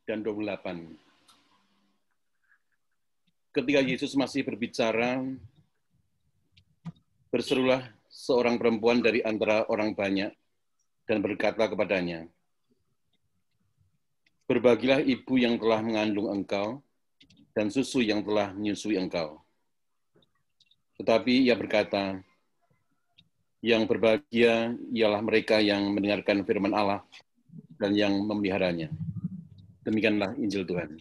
dan 28. Ketika Yesus masih berbicara, berserulah seorang perempuan dari antara orang banyak dan berkata kepadanya, "Berbahagialah ibu yang telah mengandung engkau dan susu yang telah menyusui engkau." Tetapi ia berkata, "Yang berbahagia ialah mereka yang mendengarkan firman Allah dan yang memeliharanya." Demikianlah Injil Tuhan.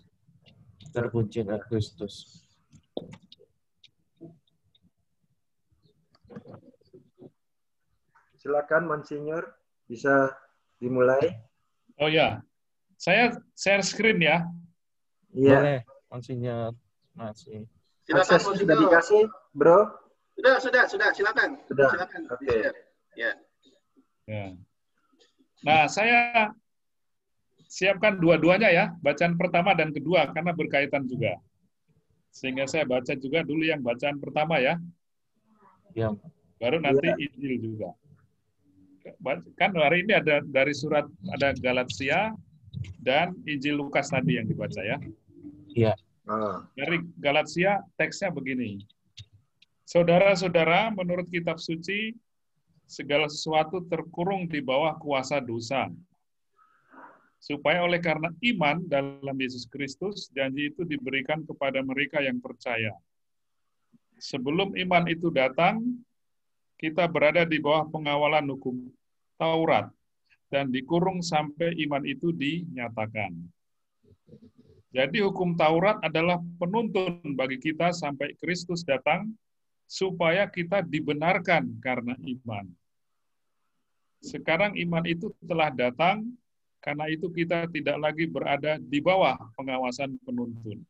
Terpujilah Kristus. Silakan Monsinyur, bisa dimulai. Oh ya, saya share screen ya. Iya. Boleh, Monsinyur. Masih. Akses sudah dikasih, Bro? Sudah, silakan. Sudah. Silakan. Oke. Ya. Ya. Nah, saya siapkan dua-duanya ya, bacaan pertama dan kedua, karena berkaitan juga. Sehingga saya baca juga dulu yang bacaan pertama ya. Ya. Baru nanti Injil juga. Kan hari ini ada dari surat, ada Galatia dan Injil Lukas tadi yang dibaca ya. Iya. Dari Galatia teksnya begini. Saudara-saudara, menurut kitab suci, segala sesuatu terkurung di bawah kuasa dosa. Supaya oleh karena iman dalam Yesus Kristus, janji itu diberikan kepada mereka yang percaya. Sebelum iman itu datang, kita berada di bawah pengawalan hukum Taurat dan dikurung sampai iman itu dinyatakan. Jadi hukum Taurat adalah penuntun bagi kita sampai Kristus datang, supaya kita dibenarkan karena iman. Sekarang iman itu telah datang, karena itu kita tidak lagi berada di bawah pengawasan penuntun.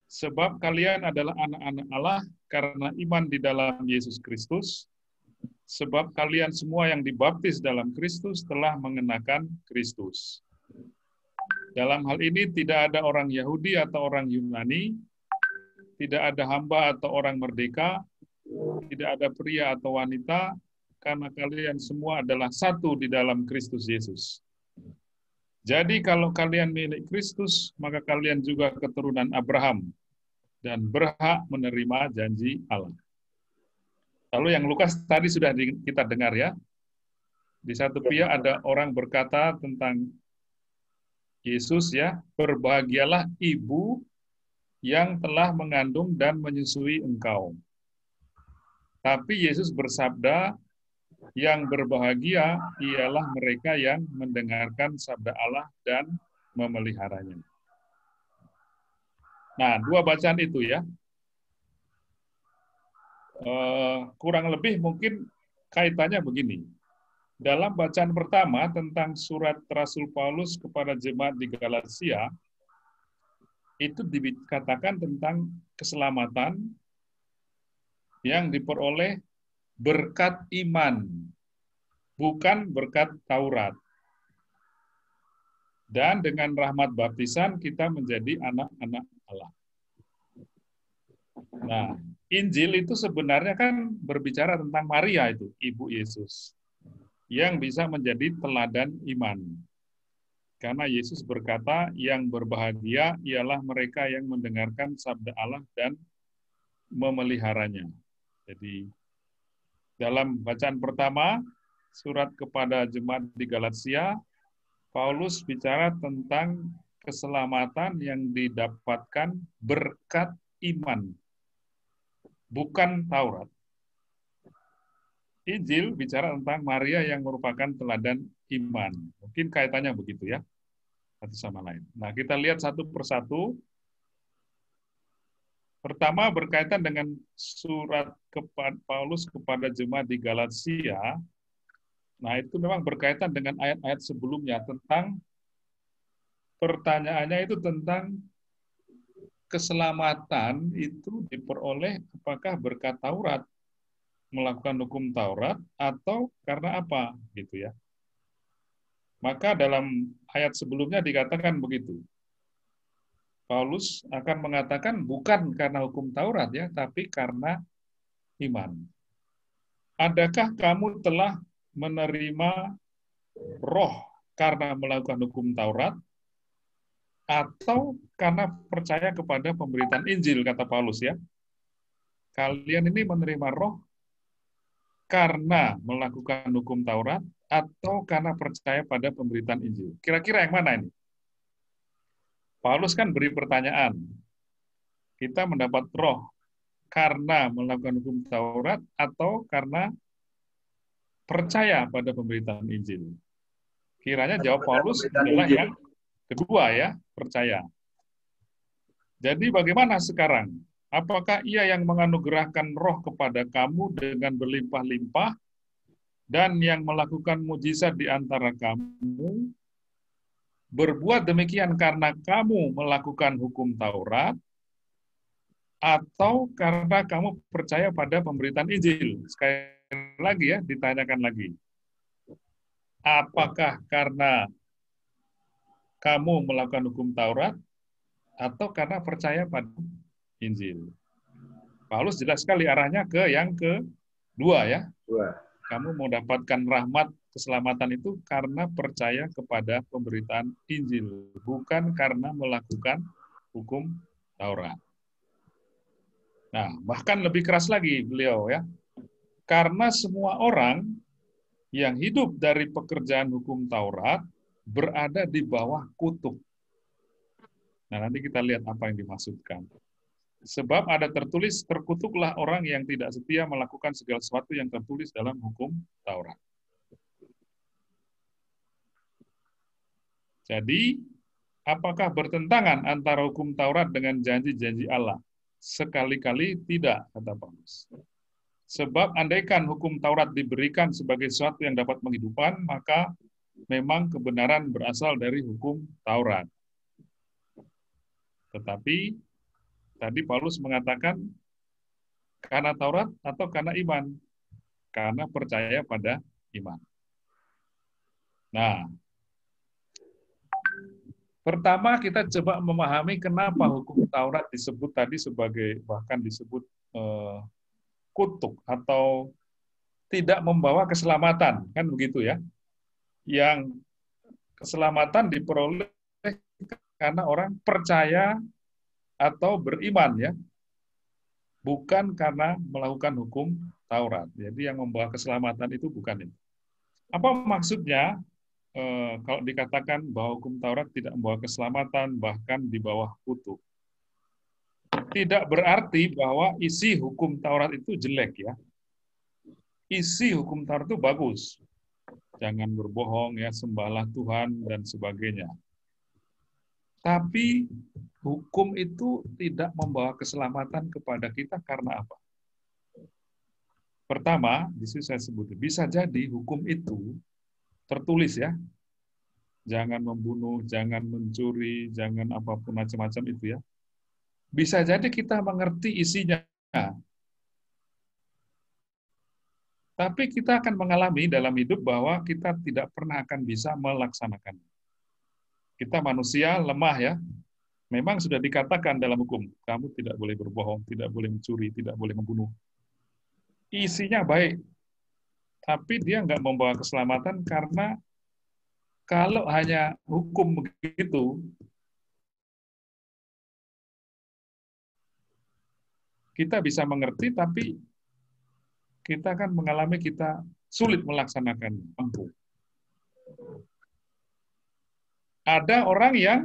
Sebab kalian adalah anak-anak Allah karena iman di dalam Yesus Kristus, sebab kalian semua yang dibaptis dalam Kristus telah mengenakan Kristus. Dalam hal ini tidak ada orang Yahudi atau orang Yunani, tidak ada hamba atau orang merdeka, tidak ada pria atau wanita, karena kalian semua adalah satu di dalam Kristus Yesus. Jadi kalau kalian milik Kristus, maka kalian juga keturunan Abraham dan berhak menerima janji Allah. Lalu yang Lukas tadi sudah kita dengar ya. Di satu pihak ada orang berkata tentang Yesus ya, berbahagialah ibu yang telah mengandung dan menyusui engkau. Tapi Yesus bersabda, yang berbahagia ialah mereka yang mendengarkan sabda Allah dan memeliharanya. Nah, dua bacaan itu ya. Kurang lebih mungkin kaitannya begini. Dalam bacaan pertama tentang surat Rasul Paulus kepada jemaat di Galatia, itu dikatakan tentang keselamatan yang diperoleh berkat iman, bukan berkat Taurat. Dan dengan rahmat baptisan kita menjadi anak-anak Allah. Nah, Injil itu sebenarnya kan berbicara tentang Maria itu, ibu Yesus, yang bisa menjadi teladan iman. Karena Yesus berkata, yang berbahagia ialah mereka yang mendengarkan sabda Allah dan memeliharanya. Jadi, dalam bacaan pertama, surat kepada jemaat di Galatia, Paulus bicara tentang keselamatan yang didapatkan berkat iman, bukan Taurat. Injil bicara tentang Maria yang merupakan teladan iman. Mungkin kaitannya begitu ya, satu sama lain. Nah, kita lihat satu persatu. Pertama berkaitan dengan surat Paulus kepada jemaat di Galatia. Nah, itu memang berkaitan dengan ayat-ayat sebelumnya tentang pertanyaannya itu tentang keselamatan itu diperoleh apakah berkat Taurat, melakukan hukum Taurat, atau karena apa, gitu ya. Maka dalam ayat sebelumnya dikatakan begitu. Paulus akan mengatakan bukan karena hukum Taurat ya, tapi karena iman. Adakah kamu telah menerima roh karena melakukan hukum Taurat atau karena percaya kepada pemberitaan Injil, kata Paulus ya. Kalian ini menerima roh karena melakukan hukum Taurat atau karena percaya pada pemberitaan Injil. Kira-kira yang mana ini? Paulus kan beri pertanyaan. Kita mendapat roh karena melakukan hukum Taurat atau karena percaya pada pemberitaan Injil. Kiranya jawab Paulus adalah yang kedua ya, percaya. Jadi bagaimana sekarang? Apakah ia yang menganugerahkan roh kepada kamu dengan berlimpah-limpah dan yang melakukan mujizat di antara kamu berbuat demikian karena kamu melakukan hukum Taurat atau karena kamu percaya pada pemberitaan Injil? Sekali lagi ya, ditanyakan lagi. Apakah karena kamu melakukan hukum Taurat atau karena percaya pada Injil? Paulus jelas sekali arahnya ke yang kedua ya. Kamu mendapatkan rahmat keselamatan itu karena percaya kepada pemberitaan Injil, bukan karena melakukan hukum Taurat. Nah, bahkan lebih keras lagi beliau ya. Karena semua orang yang hidup dari pekerjaan hukum Taurat berada di bawah kutuk. Nah, nanti kita lihat apa yang dimaksudkan. Sebab ada tertulis, terkutuklah orang yang tidak setia melakukan segala sesuatu yang tertulis dalam hukum Taurat. Jadi, apakah bertentangan antara hukum Taurat dengan janji-janji Allah? Sekali-kali tidak, kata Paulus. Sebab andaikan hukum Taurat diberikan sebagai sesuatu yang dapat menghidupkan, maka memang kebenaran berasal dari hukum Taurat. Tetapi tadi Paulus mengatakan karena Taurat atau karena iman? Karena percaya pada iman. Nah, pertama kita coba memahami kenapa hukum Taurat disebut tadi sebagai, bahkan disebut kutuk atau tidak membawa keselamatan, kan begitu ya. Yang keselamatan diperoleh karena orang percaya atau beriman ya, bukan karena melakukan hukum Taurat. Jadi yang membawa keselamatan itu bukan itu. Apa maksudnya kalau dikatakan bahwa hukum Taurat tidak membawa keselamatan, bahkan di bawah kutuk? Tidak berarti bahwa isi hukum Taurat itu jelek ya. Isi hukum Taurat itu bagus. Jangan berbohong ya, sembahlah Tuhan dan sebagainya. Tapi hukum itu tidak membawa keselamatan kepada kita karena apa? Pertama, di sini saya sebut, bisa jadi hukum itu tertulis ya. Jangan membunuh, jangan mencuri, jangan apapun macam-macam itu ya. Bisa jadi kita mengerti isinya. Tapi kita akan mengalami dalam hidup bahwa kita tidak pernah akan bisa melaksanakan. Kita manusia lemah ya. Memang sudah dikatakan dalam hukum, kamu tidak boleh berbohong, tidak boleh mencuri, tidak boleh membunuh. Isinya baik, tapi dia nggak membawa keselamatan karena kalau hanya hukum begitu, kita bisa mengerti, tapi kita akan mengalami kita sulit melaksanakannya. Ada orang yang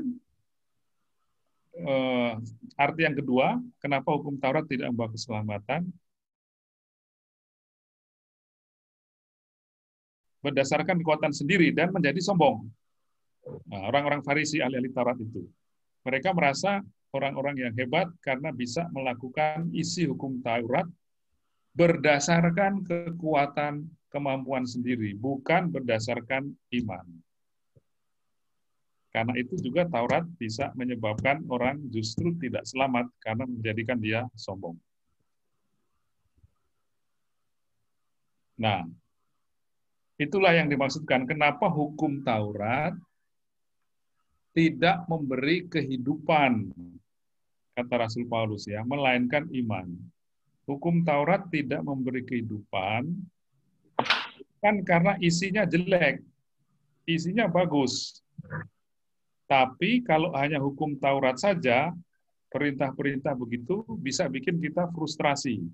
arti yang kedua, kenapa hukum Taurat tidak membawa keselamatan? Berdasarkan kekuatan sendiri dan menjadi sombong. Nah, orang-orang Farisi, ahli-ahli Taurat itu. Mereka merasa orang-orang yang hebat karena bisa melakukan isi hukum Taurat berdasarkan kekuatan kemampuan sendiri, bukan berdasarkan iman. Karena itu juga Taurat bisa menyebabkan orang justru tidak selamat karena menjadikan dia sombong. Nah, itulah yang dimaksudkan kenapa hukum Taurat tidak memberi kehidupan, kata Rasul Paulus ya, melainkan iman. Hukum Taurat tidak memberi kehidupan kan karena isinya jelek, isinya bagus. Tapi kalau hanya hukum Taurat saja, perintah-perintah begitu bisa bikin kita frustrasi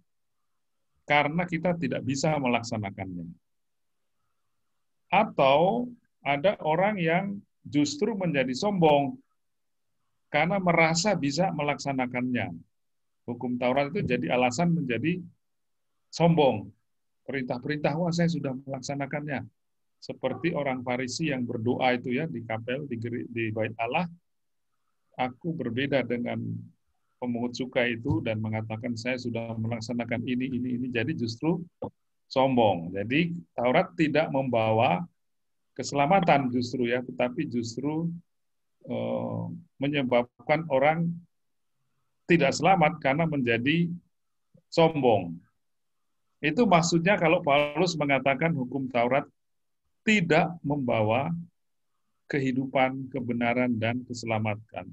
karena kita tidak bisa melaksanakannya. Atau ada orang yang justru menjadi sombong karena merasa bisa melaksanakannya. Hukum Taurat itu jadi alasan menjadi sombong. Perintah-perintah, wah saya sudah melaksanakannya. Seperti orang Farisi yang berdoa itu ya di kapel, di bait Allah, aku berbeda dengan pemungut cukai itu dan mengatakan saya sudah melaksanakan ini. Jadi justru sombong. Jadi Taurat tidak membawa keselamatan justru ya, tetapi justru menyebabkan orang tidak selamat karena menjadi sombong. Itu maksudnya kalau Paulus mengatakan hukum Taurat tidak membawa kehidupan, kebenaran, dan keselamatan.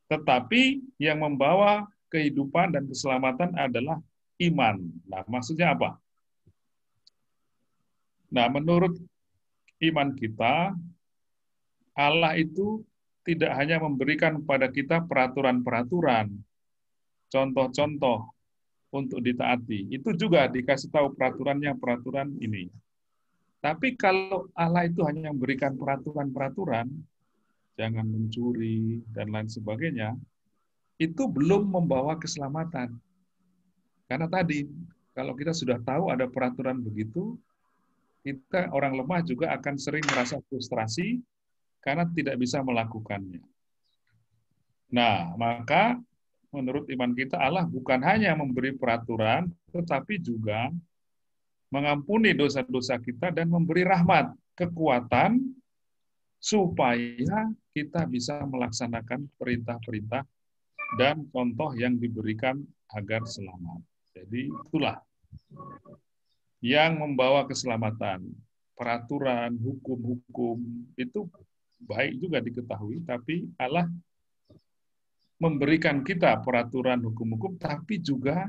Tetapi yang membawa kehidupan dan keselamatan adalah iman. Nah, maksudnya apa? Nah, menurut iman kita, Allah itu tidak hanya memberikan kepada kita peraturan-peraturan, contoh-contoh untuk ditaati. Itu juga dikasih tahu peraturan ini. Tapi kalau Allah itu hanya memberikan peraturan-peraturan, jangan mencuri, dan lain sebagainya, itu belum membawa keselamatan. Karena tadi, kalau kita sudah tahu ada peraturan begitu, kita orang lemah juga akan sering merasa frustrasi karena tidak bisa melakukannya. Nah, maka menurut iman kita Allah bukan hanya memberi peraturan, tetapi juga mengampuni dosa-dosa kita dan memberi rahmat, kekuatan, supaya kita bisa melaksanakan perintah-perintah dan contoh yang diberikan agar selamat. Jadi itulah yang membawa keselamatan. Peraturan, hukum-hukum itu baik juga diketahui, tapi Allah memberikan kita peraturan hukum-hukum, tapi juga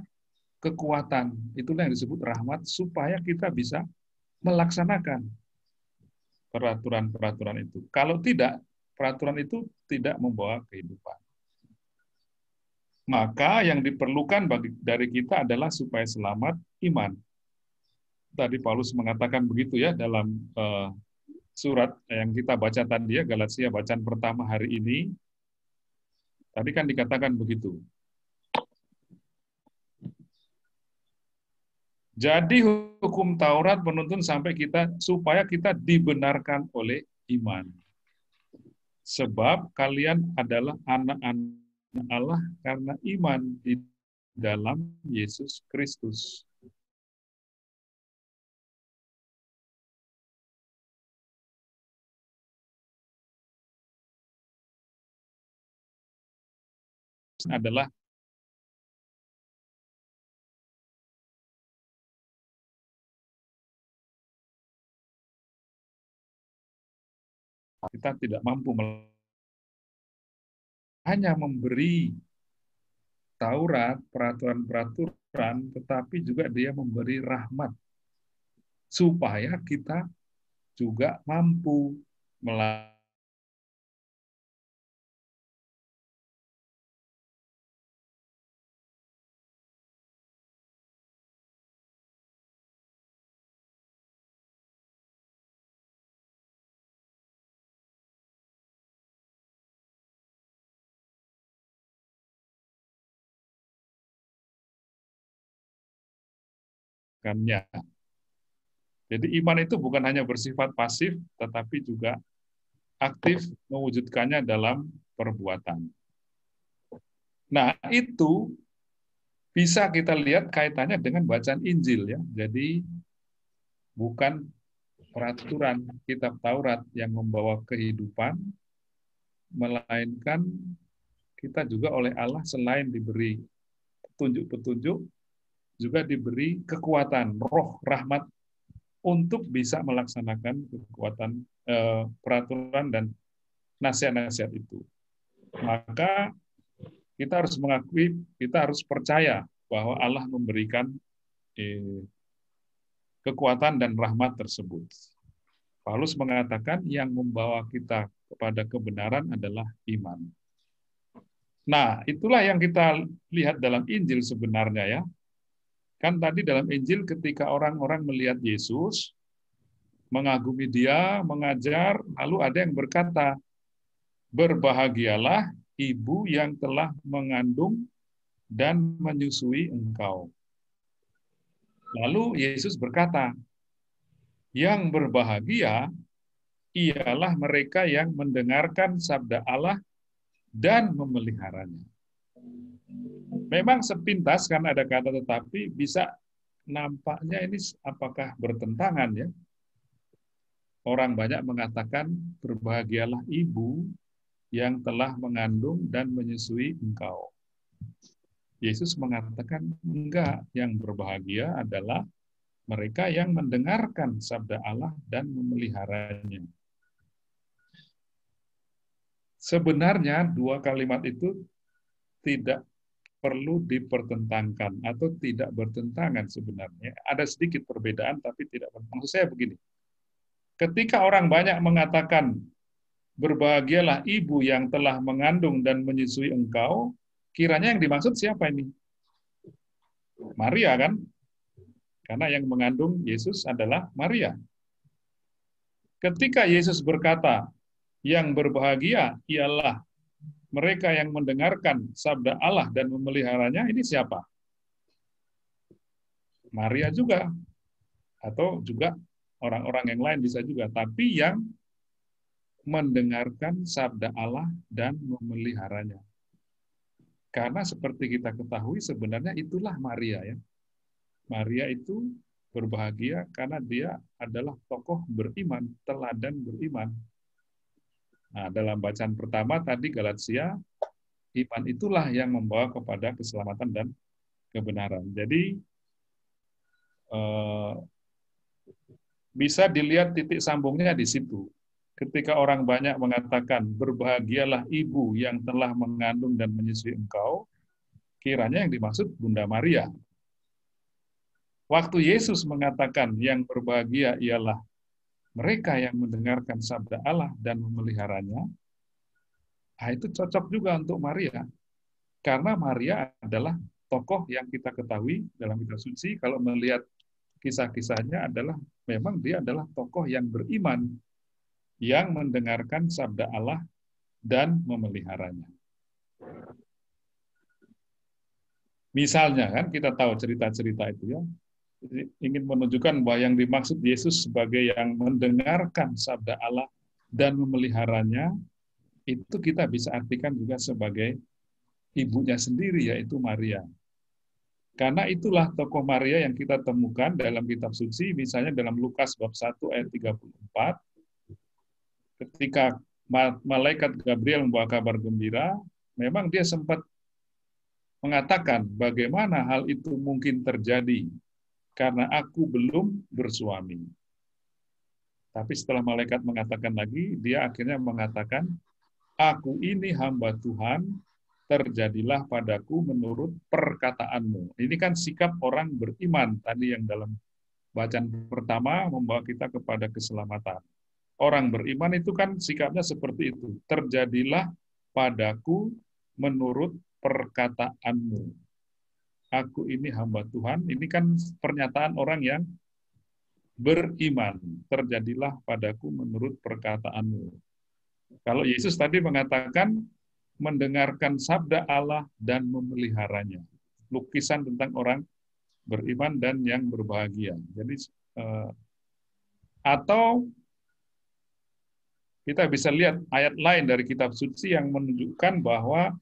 kekuatan. Itulah yang disebut rahmat, supaya kita bisa melaksanakan peraturan-peraturan itu. Kalau tidak, peraturan itu tidak membawa kehidupan. Maka yang diperlukan dari kita adalah supaya selamat iman. Tadi Paulus mengatakan begitu ya dalam surat yang kita baca tadi ya, Galatia bacaan pertama hari ini. Tadi kan dikatakan begitu. Jadi hukum Taurat menuntun supaya kita dibenarkan oleh iman. Sebab kalian adalah anak-anak Allah karena iman di dalam Yesus Kristus. Adalah kita tidak mampu hanya memberi Taurat, peraturan-peraturan, tetapi juga dia memberi rahmat supaya kita juga mampu melakukan nya. Jadi iman itu bukan hanya bersifat pasif, tetapi juga aktif mewujudkannya dalam perbuatan. Nah, itu bisa kita lihat kaitannya dengan bacaan Injil ya. Jadi bukan peraturan kitab Taurat yang membawa kehidupan, melainkan kita juga oleh Allah selain diberi petunjuk-petunjuk, juga diberi kekuatan, roh, rahmat untuk bisa melaksanakan kekuatan peraturan dan nasihat-nasihat itu. Maka kita harus mengakui, kita harus percaya bahwa Allah memberikan kekuatan dan rahmat tersebut. Paulus mengatakan yang membawa kita kepada kebenaran adalah iman. Nah, itulah yang kita lihat dalam Injil sebenarnya ya. Kan tadi dalam Injil ketika orang-orang melihat Yesus, mengagumi dia, mengajar, lalu ada yang berkata, berbahagialah ibu yang telah mengandung dan menyusui engkau. Lalu Yesus berkata, yang berbahagia ialah mereka yang mendengarkan sabda Allah dan memeliharanya. Memang sepintas kan ada kata tetapi bisa nampaknya ini apakah bertentangan ya. Orang banyak mengatakan berbahagialah ibu yang telah mengandung dan menyusui engkau. Yesus mengatakan enggak, yang berbahagia adalah mereka yang mendengarkan sabda Allah dan memeliharanya. Sebenarnya dua kalimat itu tidak perlu dipertentangkan atau tidak bertentangan sebenarnya. Ada sedikit perbedaan tapi tidak. Maksud saya begini. Ketika orang banyak mengatakan berbahagialah ibu yang telah mengandung dan menyusui engkau, kiranya yang dimaksud siapa ini? Maria kan? Karena yang mengandung Yesus adalah Maria. Ketika Yesus berkata, yang berbahagia ialah mereka yang mendengarkan sabda Allah dan memeliharanya, ini siapa? Maria juga. Atau juga orang-orang yang lain bisa juga. Tapi yang mendengarkan sabda Allah dan memeliharanya. Karena seperti kita ketahui sebenarnya itulah Maria ya. Maria itu berbahagia karena dia adalah tokoh beriman, teladan beriman. Nah, dalam bacaan pertama tadi Galatia, iman itulah yang membawa kepada keselamatan dan kebenaran. Jadi bisa dilihat titik sambungnya di situ. Ketika orang banyak mengatakan berbahagialah ibu yang telah mengandung dan menyusui engkau, kiranya yang dimaksud Bunda Maria. Waktu Yesus mengatakan yang berbahagia ialah mereka yang mendengarkan sabda Allah dan memeliharanya, itu cocok juga untuk Maria. Karena Maria adalah tokoh yang kita ketahui dalam kitab suci, kalau melihat kisah-kisahnya adalah memang dia adalah tokoh yang beriman, yang mendengarkan sabda Allah dan memeliharanya. Misalnya kan kita tahu cerita-cerita itu ya, ingin menunjukkan bahwa yang dimaksud Yesus sebagai yang mendengarkan sabda Allah dan memeliharanya, itu kita bisa artikan juga sebagai ibunya sendiri, yaitu Maria. Karena itulah tokoh Maria yang kita temukan dalam kitab suci, misalnya dalam Lukas bab 1 ayat 34, ketika malaikat Gabriel membawa kabar gembira, memang dia sempat mengatakan bagaimana hal itu mungkin terjadi, karena aku belum bersuami. Tapi setelah malaikat mengatakan lagi, dia akhirnya mengatakan, aku ini hamba Tuhan, terjadilah padaku menurut perkataanmu. Ini kan sikap orang beriman, tadi yang dalam bacaan pertama membawa kita kepada keselamatan. Orang beriman itu kan sikapnya seperti itu, terjadilah padaku menurut perkataanmu. Aku ini hamba Tuhan, ini kan pernyataan orang yang beriman. Terjadilah padaku menurut perkataanmu. Kalau Yesus tadi mengatakan mendengarkan sabda Allah dan memeliharanya. Lukisan tentang orang beriman dan yang berbahagia. Jadi atau kita bisa lihat ayat lain dari kitab suci yang menunjukkan bahwa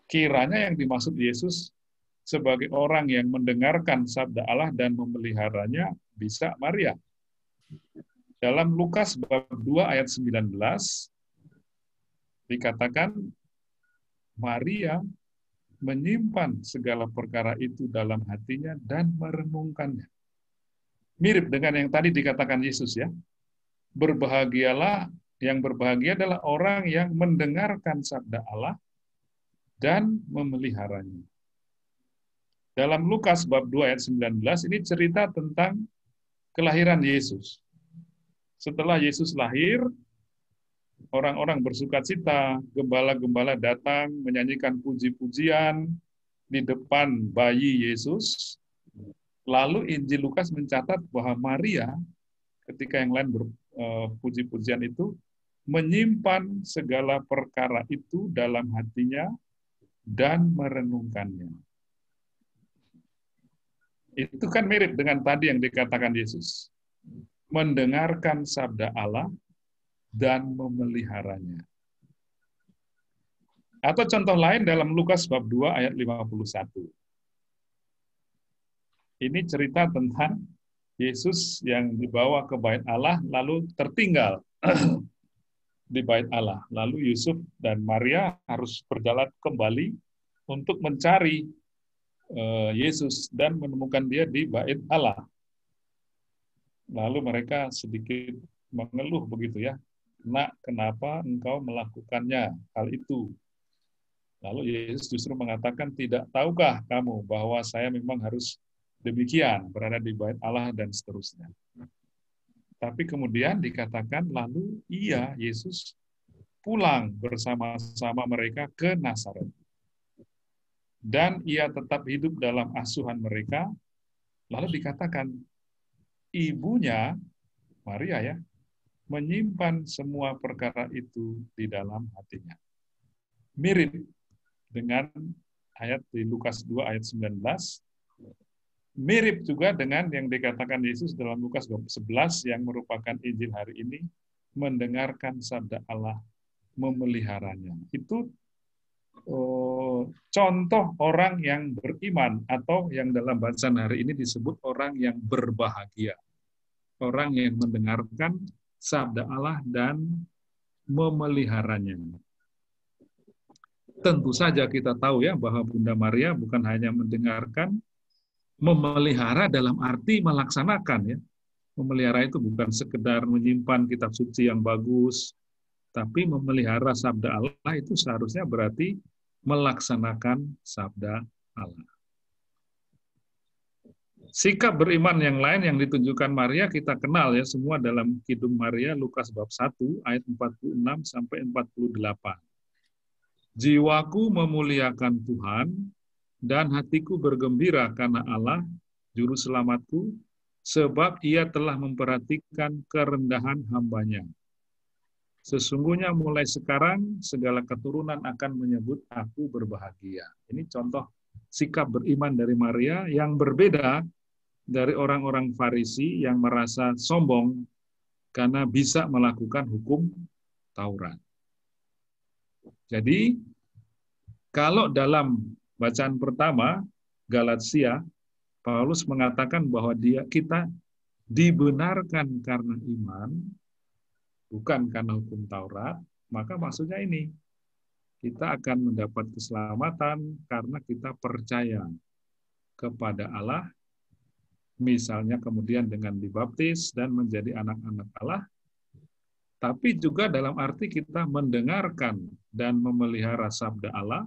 kiranya yang dimaksud Yesus sebagai orang yang mendengarkan sabda Allah dan memeliharanya bisa Maria. Dalam Lukas bab 2 ayat 19 dikatakan Maria menyimpan segala perkara itu dalam hatinya dan merenungkannya. Mirip dengan yang tadi dikatakan Yesus ya. Berbahagialah, yang berbahagia adalah orang yang mendengarkan sabda Allah dan memeliharanya. Dalam Lukas bab 2 ayat 19 ini cerita tentang kelahiran Yesus. Setelah Yesus lahir, Orang-orang bersukacita, gembala-gembala datang menyanyikan puji-pujian di depan bayi Yesus. Lalu Injil Lukas mencatat bahwa Maria, ketika yang lain berpuji-pujian itu, menyimpan segala perkara itu dalam hatinya dan merenungkannya. Itu kan mirip dengan tadi yang dikatakan Yesus. Mendengarkan sabda Allah dan memeliharanya. Atau contoh lain dalam Lukas bab 2 ayat 51. Ini cerita tentang Yesus yang dibawa ke bait Allah lalu tertinggal di bait Allah. Lalu Yusuf dan Maria harus berjalan kembali untuk mencari Yesus dan menemukan dia di bait Allah. Lalu mereka sedikit mengeluh begitu ya. Nak, kenapa engkau melakukannya hal itu? Lalu Yesus justru mengatakan, tidak tahukah kamu bahwa saya memang harus demikian, berada di bait Allah dan seterusnya. Tapi kemudian dikatakan, lalu iya, Yesus pulang bersama-sama mereka ke Nazaret. Dan ia tetap hidup dalam asuhan mereka. Lalu dikatakan, ibunya, Maria ya, menyimpan semua perkara itu di dalam hatinya. Mirip dengan ayat di Lukas 2 ayat 19, mirip juga dengan yang dikatakan Yesus dalam Lukas 11 yang merupakan Injil hari ini, mendengarkan sabda Allah, memeliharanya. Itu contoh orang yang beriman atau yang dalam bacaan hari ini disebut orang yang berbahagia. Orang yang mendengarkan sabda Allah dan memeliharanya. Tentu saja kita tahu ya bahwa Bunda Maria bukan hanya mendengarkan, memelihara dalam arti melaksanakan ya. Memelihara itu bukan sekedar menyimpan kitab suci yang bagus, tapi memelihara sabda Allah itu seharusnya berarti melaksanakan sabda Allah. Sikap beriman yang lain yang ditunjukkan Maria kita kenal ya semua dalam Kidung Maria Lukas bab 1 ayat 46 sampai 48. Jiwaku memuliakan Tuhan dan hatiku bergembira karena Allah juru selamatku, sebab Ia telah memperhatikan kerendahan hamba-Nya. Sesungguhnya mulai sekarang segala keturunan akan menyebut aku berbahagia. Ini contoh sikap beriman dari Maria yang berbeda dari orang-orang Farisi yang merasa sombong karena bisa melakukan hukum Taurat. Jadi, kalau dalam bacaan pertama, Galatia, Paulus mengatakan bahwa kita dibenarkan karena iman, bukan karena hukum Taurat, maka maksudnya ini, kita akan mendapat keselamatan karena kita percaya kepada Allah, misalnya kemudian dengan dibaptis dan menjadi anak-anak Allah, tapi juga dalam arti kita mendengarkan dan memelihara sabda Allah,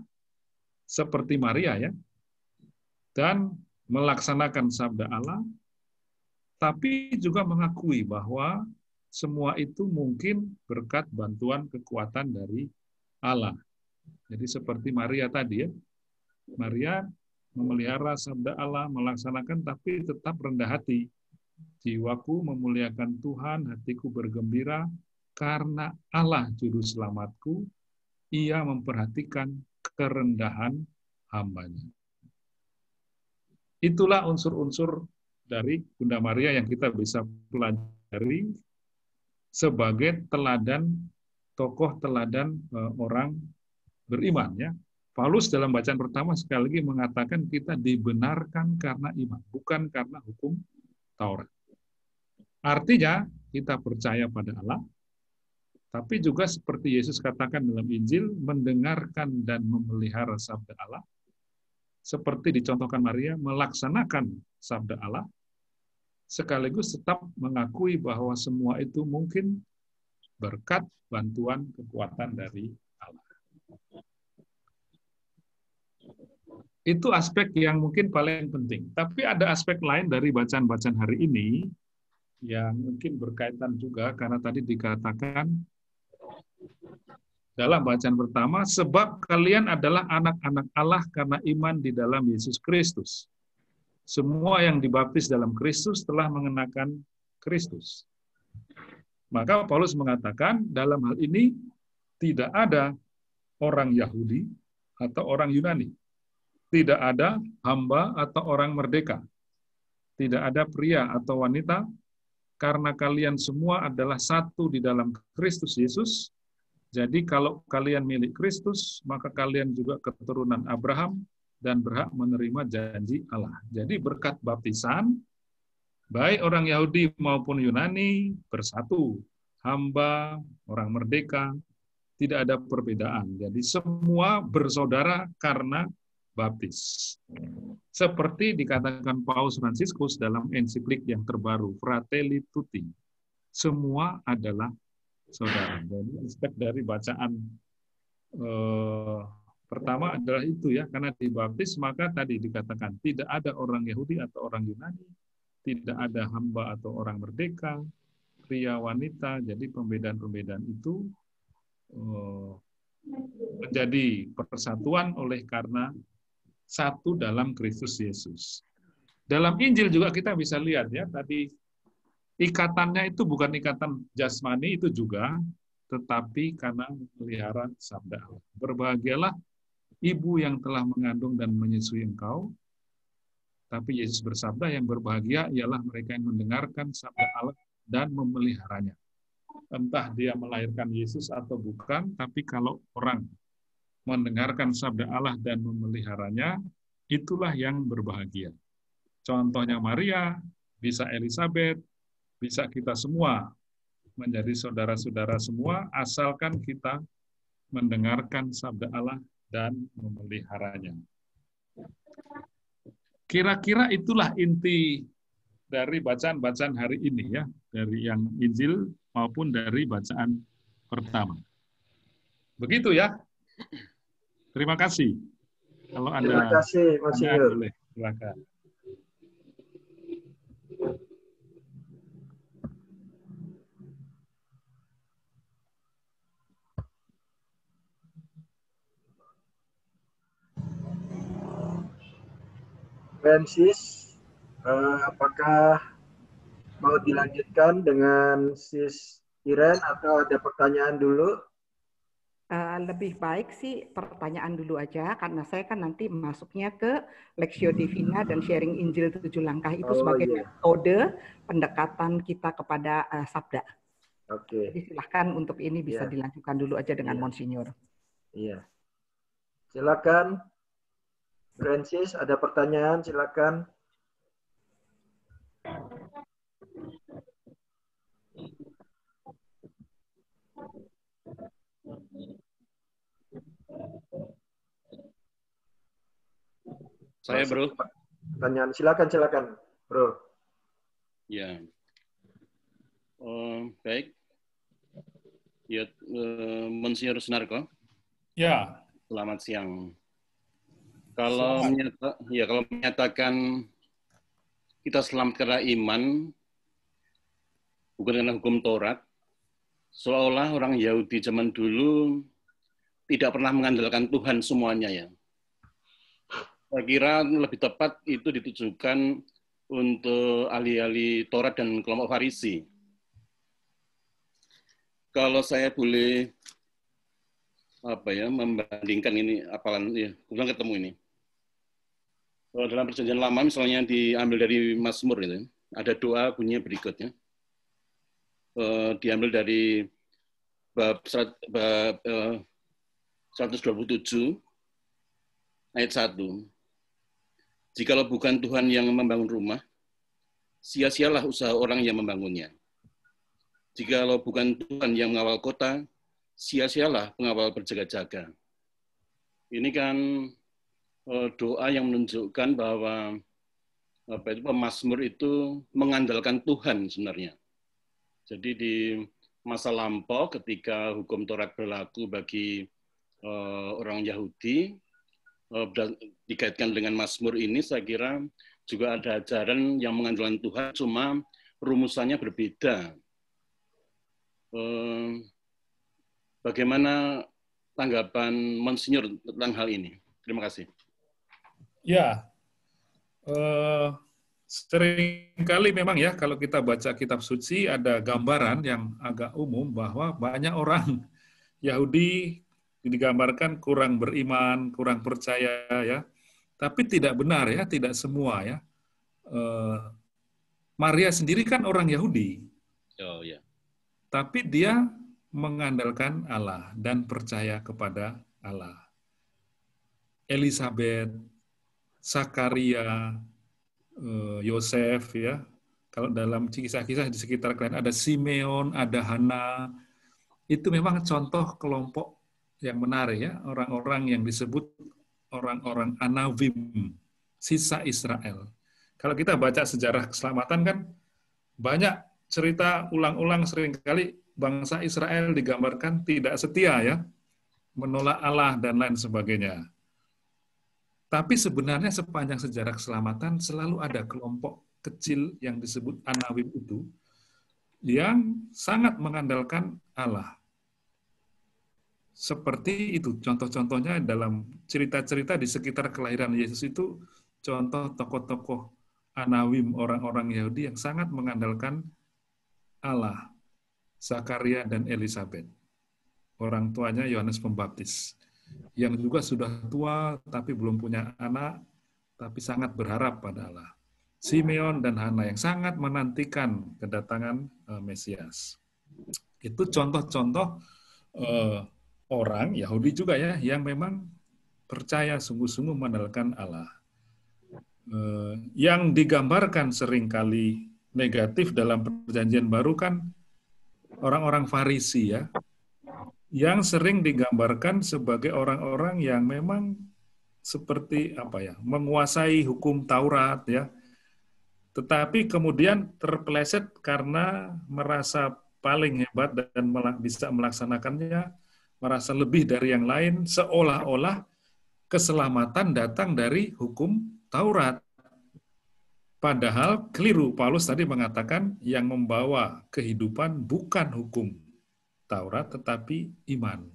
seperti Maria ya, dan melaksanakan sabda Allah, tapi juga mengakui bahwa semua itu mungkin berkat bantuan kekuatan dari Allah. Jadi seperti Maria tadi ya, Maria memelihara sabda Allah, melaksanakan, tapi tetap rendah hati. Jiwaku memuliakan Tuhan, hatiku bergembira, karena Allah juru selamatku, Ia memperhatikan kerendahan hamba-Nya. Itulah unsur-unsur dari Bunda Maria yang kita bisa pelajari sebagai teladan, tokoh teladan orang beriman ya. Paulus dalam bacaan pertama sekali lagi mengatakan kita dibenarkan karena iman, bukan karena hukum Taurat. Artinya kita percaya pada Allah, tapi juga seperti Yesus katakan dalam Injil, mendengarkan dan memelihara sabda Allah, seperti dicontohkan Maria, melaksanakan sabda Allah, sekaligus tetap mengakui bahwa semua itu mungkin berkat bantuan kekuatan dari Allah. Itu aspek yang mungkin paling penting. Tapi ada aspek lain dari bacaan-bacaan hari ini yang mungkin berkaitan juga karena tadi dikatakan Dalam bacaan pertama, sebab kalian adalah anak-anak Allah karena iman di dalam Yesus Kristus. Semua yang dibaptis dalam Kristus telah mengenakan Kristus. Maka Paulus mengatakan dalam hal ini tidak ada orang Yahudi atau orang Yunani. Tidak ada hamba atau orang merdeka. Tidak ada pria atau wanita, karena kalian semua adalah satu di dalam Kristus Yesus. Jadi kalau kalian milik Kristus, maka kalian juga keturunan Abraham dan berhak menerima janji Allah. Jadi berkat baptisan, baik orang Yahudi maupun Yunani bersatu. Hamba, orang merdeka, tidak ada perbedaan. Jadi semua bersaudara karena baptis. Seperti dikatakan Paus Fransiskus dalam ensiklik yang terbaru, Fratelli Tutti. Semua adalah saudara. Jadi aspek dari bacaan pertama adalah itu ya, karena dibaptis maka tadi dikatakan tidak ada orang Yahudi atau orang Yunani, tidak ada hamba atau orang merdeka, pria wanita. Jadi pembedaan-pembedaan itu menjadi persatuan oleh karena satu dalam Kristus Yesus. Dalam Injil juga kita bisa lihat ya, tadi ikatannya itu bukan ikatan jasmani itu juga, tetapi karena melihara sabda Allah. Berbahagialah ibu yang telah mengandung dan menyusui engkau. Tapi Yesus bersabda, yang berbahagia ialah mereka yang mendengarkan sabda Allah dan memeliharanya. Entah dia melahirkan Yesus atau bukan, tapi kalau orang mendengarkan sabda Allah dan memeliharanya, itulah yang berbahagia. Contohnya Maria, bisa Elizabeth, bisa kita semua menjadi saudara-saudara semua, asalkan kita mendengarkan sabda Allah dan memeliharanya. Kira-kira itulah inti dari bacaan-bacaan hari ini ya, dari yang Injil maupun dari bacaan pertama. Begitu ya. Terima kasih. Kalau Anda Terima kasih, Monsinyur. boleh, silakan. Francis, apakah mau dilanjutkan dengan Sis Iren atau ada pertanyaan dulu? Lebih baik sih pertanyaan dulu aja, karena saya kan nanti masuknya ke Lectio Divina dan sharing Injil 7 langkah itu sebagai metode pendekatan kita kepada sabda. Oke. Jadi silahkan untuk ini bisa dilanjutkan dulu aja dengan Monsinyur. Iya. Silakan. Francis, ada pertanyaan, silakan. Saya, Bro. Pertanyaan, silakan, Bro. Ya. Baik. Ya, Monsinyur Sunarko. Ya. Selamat siang. Kalau menyatakan kita selamat karena iman, bukan karena hukum Taurat, seolah orang Yahudi zaman dulu tidak pernah mengandalkan Tuhan semuanya ya. Saya kira lebih tepat itu ditujukan untuk ahli-ahli Taurat dan kelompok Farisi. Kalau saya boleh membandingkan ini, kebetulan ketemu ini. Dalam Perjanjian Lama misalnya diambil dari Mazmur itu, ada doa bunyinya berikutnya. Diambil dari bab 127 ayat 1. Jikalau bukan Tuhan yang membangun rumah, sia-sialah usaha orang yang membangunnya. Jikalau bukan Tuhan yang mengawal kota, sia-sialah pengawal berjaga-jaga. Ini kan doa yang menunjukkan bahwa pemazmur itu mengandalkan Tuhan sebenarnya. Jadi di masa lampau ketika hukum Taurat berlaku bagi orang Yahudi, dikaitkan dengan Mazmur ini, saya kira juga ada ajaran yang mengandalkan Tuhan, cuma rumusannya berbeda. Bagaimana tanggapan Monsinyur tentang hal ini. Terima kasih. Ya, seringkali memang ya kalau kita baca kitab suci ada gambaran yang agak umum bahwa banyak orang Yahudi digambarkan kurang beriman, kurang percaya ya. Tapi tidak benar ya, tidak semua ya. Maria sendiri kan orang Yahudi. Oh ya. Tapi dia mengandalkan Allah dan percaya kepada Allah. Elizabeth, Zakaria, Yosef ya. Kalau dalam kisah-kisah di sekitar kalian ada Simeon, ada Hana. Itu memang contoh kelompok yang menarik ya, orang-orang yang disebut orang-orang Anavim, sisa Israel. Kalau kita baca sejarah keselamatan kan banyak cerita ulang-ulang seringkali bangsa Israel digambarkan tidak setia ya, menolak Allah dan lain sebagainya. Tapi sebenarnya sepanjang sejarah keselamatan selalu ada kelompok kecil yang disebut Anawim itu yang sangat mengandalkan Allah. Seperti itu contoh-contohnya dalam cerita-cerita di sekitar kelahiran Yesus itu, contoh tokoh-tokoh Anawim, orang-orang Yahudi yang sangat mengandalkan Allah. Zakaria dan Elizabeth. Orang tuanya Yohanes Pembaptis. Yang juga sudah tua tapi belum punya anak, tapi sangat berharap pada Allah. Simeon dan Hana yang sangat menantikan kedatangan Mesias. Itu contoh-contoh orang Yahudi juga ya, yang memang percaya sungguh-sungguh mengandalkan Allah. Yang digambarkan seringkali negatif dalam Perjanjian Baru kan orang-orang Farisi ya, yang sering digambarkan sebagai orang-orang yang memang seperti apa ya, menguasai hukum Taurat ya, tetapi kemudian terpeleset karena merasa paling hebat dan bisa melaksanakannya, merasa lebih dari yang lain, seolah-olah keselamatan datang dari hukum Taurat. Padahal keliru, Paulus tadi mengatakan yang membawa kehidupan bukan hukum Taurat, tetapi iman.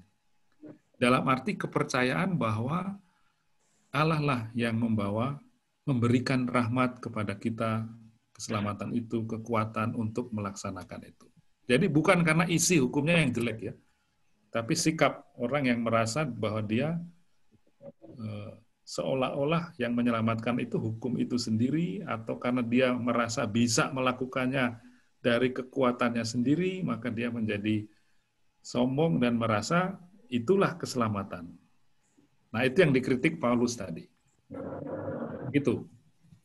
Dalam arti kepercayaan bahwa Allah lah yang memberikan rahmat kepada kita, keselamatan itu, kekuatan untuk melaksanakan itu. Jadi bukan karena isi hukumnya yang jelek ya, tapi sikap orang yang merasa bahwa dia seolah-olah yang menyelamatkan itu hukum itu sendiri, atau karena dia merasa bisa melakukannya dari kekuatannya sendiri, maka dia menjadi sombong dan merasa itulah keselamatan. Nah, itu yang dikritik Paulus tadi. Itu.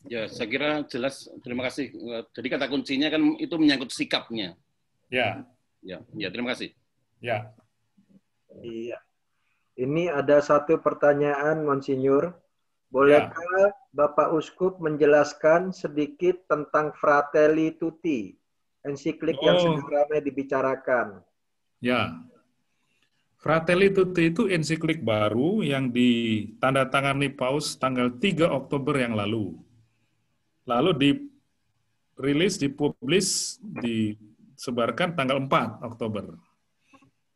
Ya, saya kira jelas. Terima kasih. Jadi kata kuncinya kan itu menyangkut sikapnya. Ya. Ya, terima kasih. Ya. Iya. Ini ada satu pertanyaan, Monsinyur. Bolehkah Bapak Uskup menjelaskan sedikit tentang Fratelli Tutti, ensiklik yang sedang ramai dibicarakan? Ya. Fratelli Tutti itu ensiklik baru yang ditandatangani Paus tanggal 3 Oktober yang lalu. Lalu dirilis, dipublis, disebarkan tanggal 4 Oktober.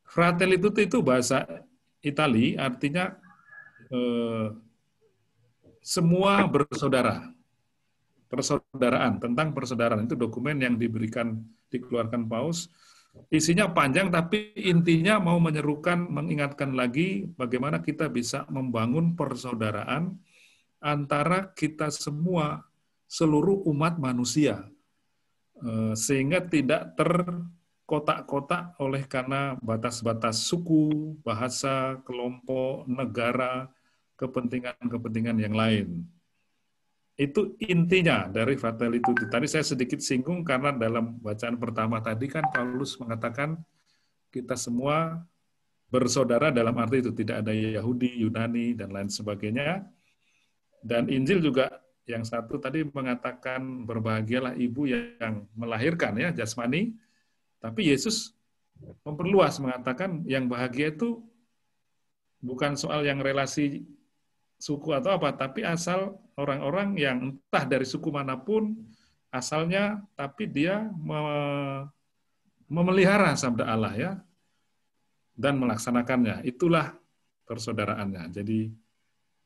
Fratelli Tutti itu bahasa Itali, artinya semua bersaudara. Persaudaraan, tentang persaudaraan. Itu dokumen yang dikeluarkan Paus. Isinya panjang, tapi intinya mau menyerukan, mengingatkan lagi bagaimana kita bisa membangun persaudaraan antara kita semua, seluruh umat manusia. Sehingga tidak terkotak-kotak oleh karena batas-batas suku, bahasa, kelompok, negara, kepentingan-kepentingan yang lain. Itu intinya dari Fratelli Tutti. Tadi saya sedikit singgung karena dalam bacaan pertama tadi kan Paulus mengatakan kita semua bersaudara, dalam arti itu tidak ada Yahudi, Yunani, dan lain sebagainya. Dan Injil juga yang satu tadi mengatakan berbahagialah ibu yang melahirkan ya jasmani, tapi Yesus memperluas mengatakan yang bahagia itu bukan soal yang relasi suku atau apa, tapi asal orang-orang yang entah dari suku manapun asalnya, tapi dia memelihara sabda Allah ya, dan melaksanakannya. Itulah persaudaraannya. Jadi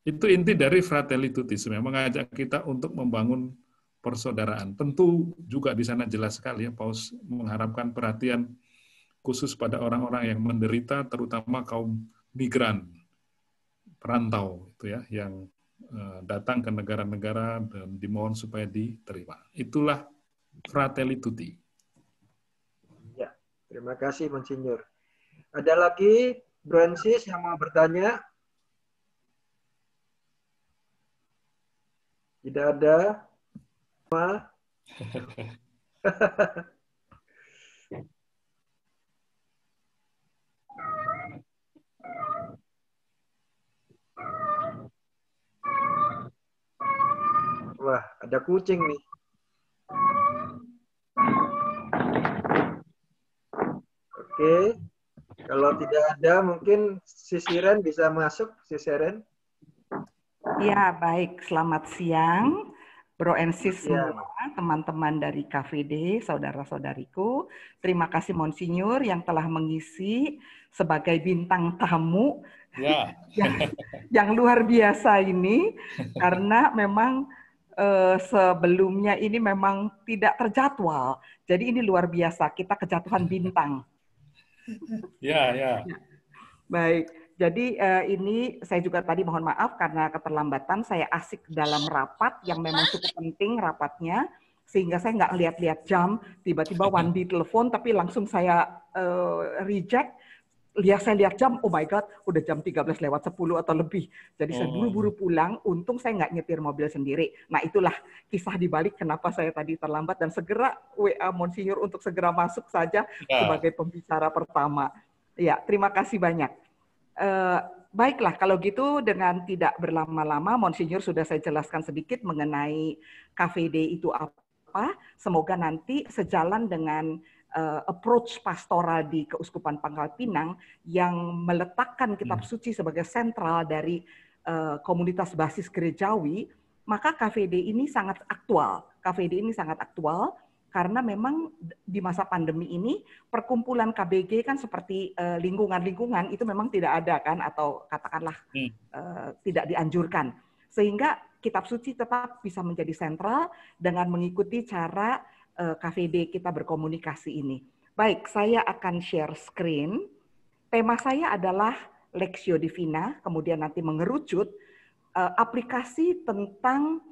itu inti dari Fratelli Tutti, mengajak kita untuk membangun persaudaraan. Tentu juga di sana jelas sekali ya, Paus mengharapkan perhatian khusus pada orang-orang yang menderita, terutama kaum migran, perantau, itu ya, yang datang ke negara-negara dan dimohon supaya diterima. Itulah Fratelli Tutti. Ya, terima kasih Monsinyur. Ada lagi Francis yang mau bertanya? Tidak ada? Wah, ada kucing nih. Oke. Kalau tidak ada, mungkin Sisiren bisa masuk, Sisiren. Ya, baik. Selamat siang, Bro and Sis Siang. semua, teman-teman dari KVD, saudara-saudariku. Terima kasih Monsinyur yang telah mengisi sebagai bintang tamu Ya. yang luar biasa ini, karena memang sebelumnya ini memang tidak terjadwal. Jadi ini luar biasa, kita kejatuhan bintang. Ya. Baik, jadi ini saya juga tadi mohon maaf karena keterlambatan, saya asik dalam rapat yang memang cukup penting rapatnya, sehingga saya nggak lihat-lihat jam, tiba-tiba Wandi telepon, tapi langsung saya reject. Saya lihat jam, oh my God, udah jam 13:10 atau lebih. Jadi saya buru-buru pulang, untung saya nggak nyetir mobil sendiri. Nah itulah kisah dibalik kenapa saya tadi terlambat, dan segera WA Monsinyur untuk segera masuk saja sebagai pembicara pertama. Ya, terima kasih banyak. Baiklah, kalau gitu dengan tidak berlama-lama, Monsinyur sudah saya jelaskan sedikit mengenai KVD itu apa. Semoga nanti sejalan dengan approach pastoral di Keuskupan Pangkal Pinang yang meletakkan kitab suci sebagai sentral dari komunitas basis gerejawi, maka KVD ini sangat aktual. KVD ini sangat aktual karena memang di masa pandemi ini perkumpulan KBG kan seperti lingkungan-lingkungan itu memang tidak ada kan, atau katakanlah tidak dianjurkan. Sehingga kitab suci tetap bisa menjadi sentral dengan mengikuti cara KVD kita berkomunikasi ini. Baik, saya akan share screen. Tema saya adalah Lectio Divina, kemudian nanti mengerucut aplikasi tentang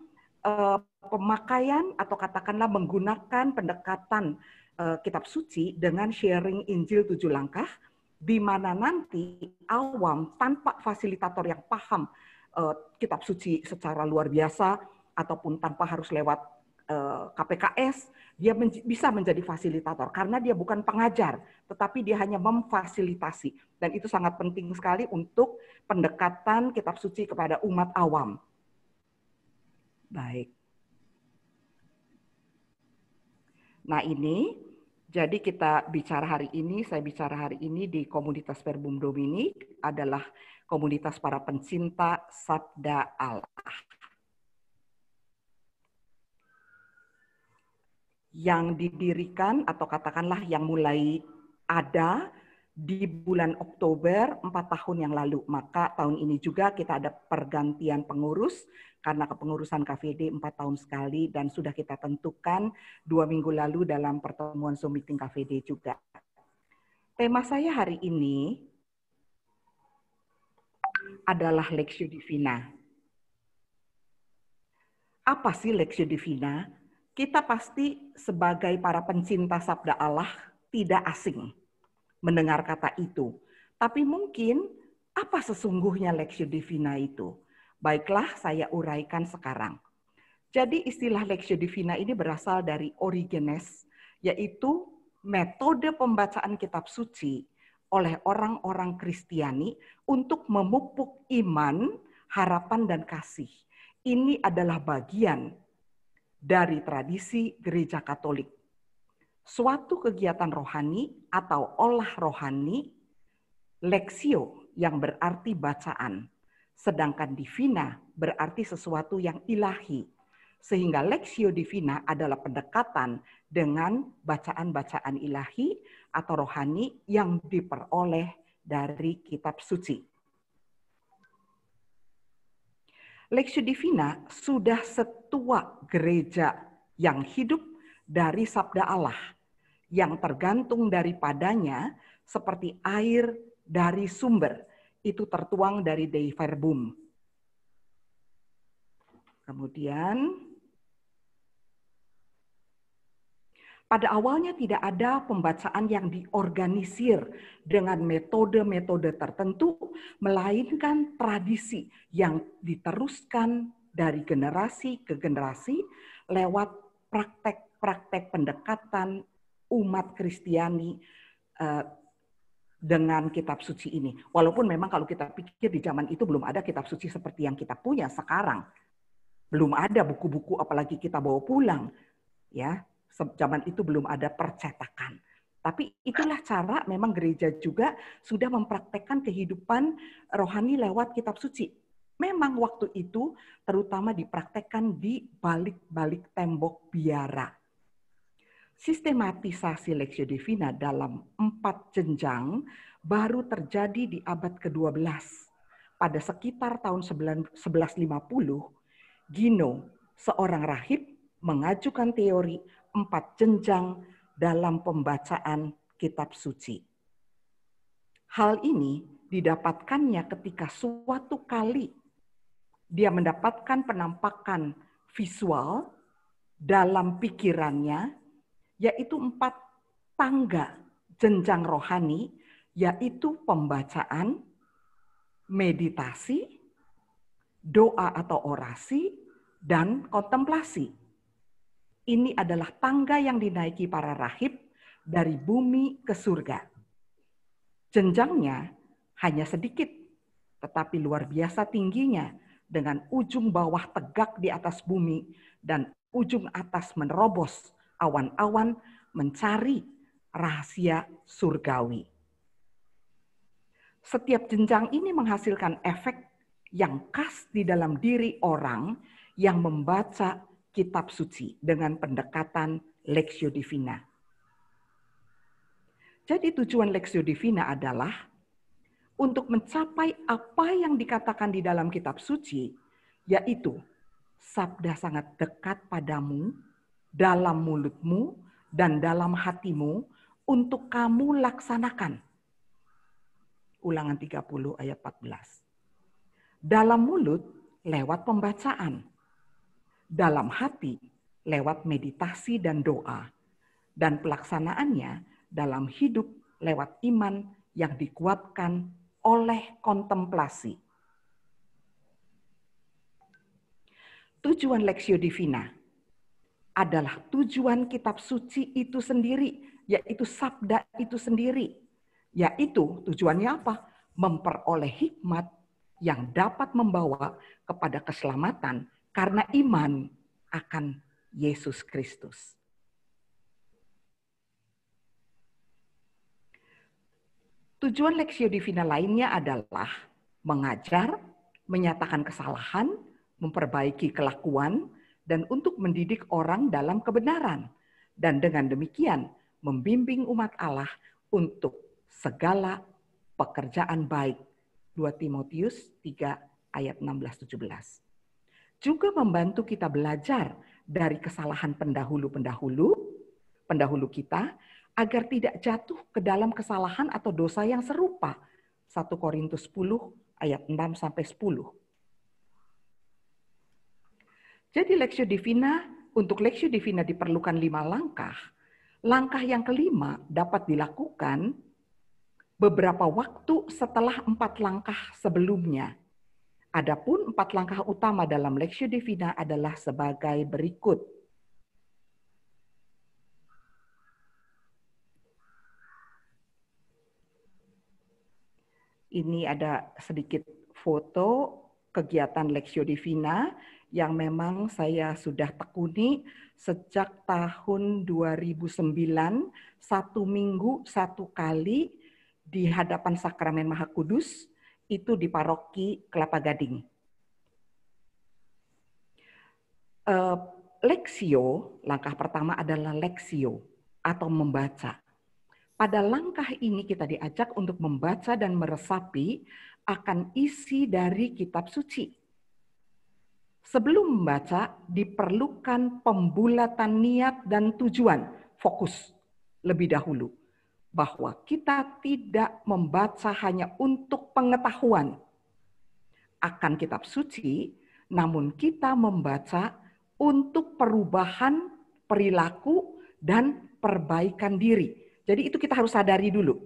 pemakaian atau katakanlah menggunakan pendekatan kitab suci dengan sharing Injil 7 langkah, di mana nanti awam tanpa fasilitator yang paham kitab suci secara luar biasa ataupun tanpa harus lewat KPKS, dia bisa menjadi fasilitator karena dia bukan pengajar, tetapi dia hanya memfasilitasi. Dan itu sangat penting sekali untuk pendekatan kitab suci kepada umat awam. Baik. Nah ini, jadi kita bicara hari ini, saya bicara hari ini di komunitas Verbum Domini, adalah komunitas para pencinta Sabda Allah. Yang didirikan atau katakanlah yang mulai ada di bulan Oktober 4 tahun yang lalu. Maka tahun ini juga kita ada pergantian pengurus karena kepengurusan KVD 4 tahun sekali, dan sudah kita tentukan 2 minggu lalu dalam pertemuan Zoom meeting KVD juga. Tema saya hari ini adalah Lectio Divina. Apa sih Lectio Divina? Kita pasti sebagai para pencinta Sabda Allah tidak asing mendengar kata itu. Tapi mungkin apa sesungguhnya Lectio Divina itu? Baiklah, saya uraikan sekarang. Jadi istilah Lectio Divina ini berasal dari Origenes, yaitu metode pembacaan kitab suci oleh orang-orang Kristiani untuk memupuk iman, harapan, dan kasih. Ini adalah bagian dari tradisi Gereja Katolik. Suatu kegiatan rohani atau olah rohani, lexio yang berarti bacaan, sedangkan divina berarti sesuatu yang ilahi. Sehingga Lectio Divina adalah pendekatan dengan bacaan-bacaan ilahi atau rohani yang diperoleh dari kitab suci. Lectio Divina sudah setua gereja yang hidup dari sabda Allah, yang tergantung daripadanya seperti air dari sumber. Itu tertuang dari Dei Verbum. Kemudian, pada awalnya tidak ada pembacaan yang diorganisir dengan metode-metode tertentu, melainkan tradisi yang diteruskan dari generasi ke generasi lewat praktek-praktek pendekatan umat Kristiani dengan kitab suci ini. Walaupun memang kalau kita pikir di zaman itu belum ada kitab suci seperti yang kita punya sekarang. Belum ada buku-buku apalagi kita bawa pulang. Ya, zaman itu belum ada percetakan. Tapi itulah cara memang gereja juga sudah mempraktekkan kehidupan rohani lewat kitab suci. Memang waktu itu terutama dipraktekkan di balik-balik tembok biara. Sistematisasi Lectio Divina dalam 4 jenjang baru terjadi di abad ke-12. Pada sekitar tahun 1150, Gino, seorang rahib, mengajukan teori 4 jenjang dalam pembacaan kitab suci. Hal ini didapatkannya ketika suatu kali dia mendapatkan penampakan visual dalam pikirannya, yaitu 4 tangga jenjang rohani, yaitu pembacaan, meditasi, doa atau orasi, dan kontemplasi. Ini adalah tangga yang dinaiki para rahib dari bumi ke surga. Jenjangnya hanya sedikit, tetapi luar biasa tingginya, dengan ujung bawah tegak di atas bumi dan ujung atas menerobos awan-awan mencari rahasia surgawi. Setiap jenjang ini menghasilkan efek yang khas di dalam diri orang yang membaca kitab suci dengan pendekatan Lectio Divina. Jadi tujuan Lectio Divina adalah untuk mencapai apa yang dikatakan di dalam kitab suci, yaitu sabda sangat dekat padamu, dalam mulutmu, dan dalam hatimu, untuk kamu laksanakan. Ulangan 30 ayat 14. Dalam mulut, lewat pembacaan. Dalam hati, lewat meditasi dan doa. Dan pelaksanaannya dalam hidup lewat iman yang dikuatkan oleh kontemplasi. Tujuan Lectio Divina adalah tujuan kitab suci itu sendiri, yaitu sabda itu sendiri. Yaitu tujuannya apa? Memperoleh hikmat yang dapat membawa kepada keselamatan karena iman akan Yesus Kristus. Tujuan Lectio Divina lainnya adalah mengajar, menyatakan kesalahan, memperbaiki kelakuan, dan untuk mendidik orang dalam kebenaran. Dan dengan demikian membimbing umat Allah untuk segala pekerjaan baik. 2 Timotius 3 ayat 16-17. Juga membantu kita belajar dari kesalahan pendahulu kita, agar tidak jatuh ke dalam kesalahan atau dosa yang serupa. 1 Korintus 10 ayat 6-10. Jadi untuk Lectio Divina diperlukan 5 langkah. Langkah yang kelima dapat dilakukan beberapa waktu setelah 4 langkah sebelumnya. Adapun 4 langkah utama dalam Lectio Divina adalah sebagai berikut. Ini ada sedikit foto kegiatan Lectio Divina yang memang saya sudah tekuni sejak tahun 2009, 1 minggu 1 kali di hadapan Sakramen Maha Kudus, itu di Paroki Kelapa Gading. Lectio, langkah pertama adalah Lectio atau membaca. Pada langkah ini kita diajak untuk membaca dan meresapi akan isi dari kitab suci. Sebelum membaca, diperlukan pembulatan niat dan tujuan, fokus lebih dahulu. Bahwa kita tidak membaca hanya untuk pengetahuan akan kitab suci, namun kita membaca untuk perubahan perilaku dan perbaikan diri. Jadi itu kita harus sadari dulu.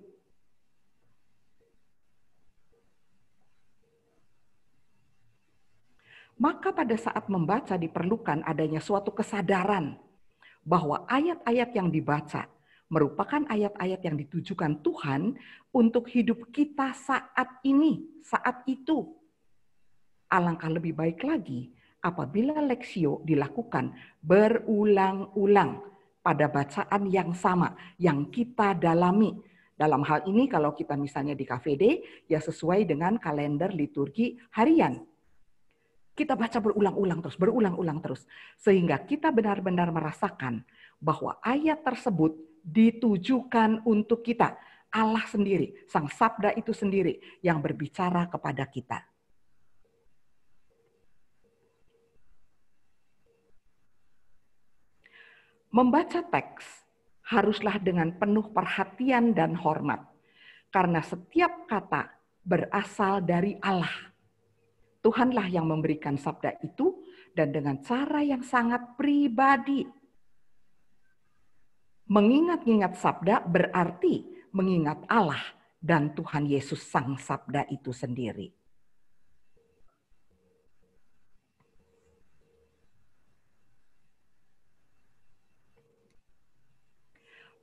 Maka pada saat membaca diperlukan adanya suatu kesadaran bahwa ayat-ayat yang dibaca merupakan ayat-ayat yang ditujukan Tuhan untuk hidup kita saat ini, saat itu. Alangkah lebih baik lagi apabila leksio dilakukan berulang-ulang pada bacaan yang sama, yang kita dalami. Dalam hal ini kalau kita misalnya di KVD, ya sesuai dengan kalender liturgi harian. Kita baca berulang-ulang terus. Sehingga kita benar-benar merasakan bahwa ayat tersebut ditujukan untuk kita. Allah sendiri, Sang Sabda itu sendiri yang berbicara kepada kita. Membaca teks haruslah dengan penuh perhatian dan hormat. Karena setiap kata berasal dari Allah. Tuhanlah yang memberikan sabda itu dan dengan cara yang sangat pribadi. Mengingat-ingat sabda berarti mengingat Allah dan Tuhan Yesus Sang Sabda itu sendiri.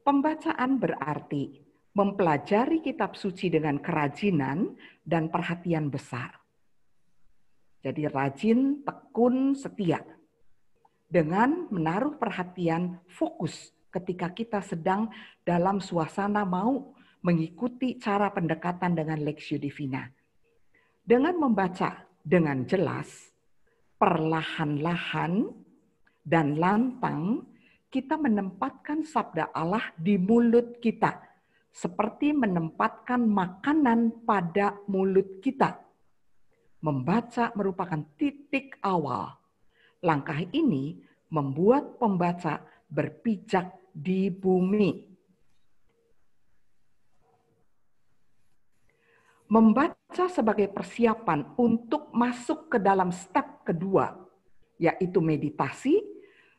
Pembacaan berarti mempelajari kitab suci dengan kerajinan dan perhatian besar. Jadi rajin, tekun, setia. Dengan menaruh perhatian fokus ketika kita sedang dalam suasana mau mengikuti cara pendekatan dengan Lectio Divina. Dengan membaca dengan jelas, perlahan-lahan, dan lantang, kita menempatkan sabda Allah di mulut kita. Seperti menempatkan makanan pada mulut kita. Membaca merupakan titik awal. Langkah ini membuat pembaca berpijak di bumi. Membaca sebagai persiapan untuk masuk ke dalam step kedua, yaitu meditasi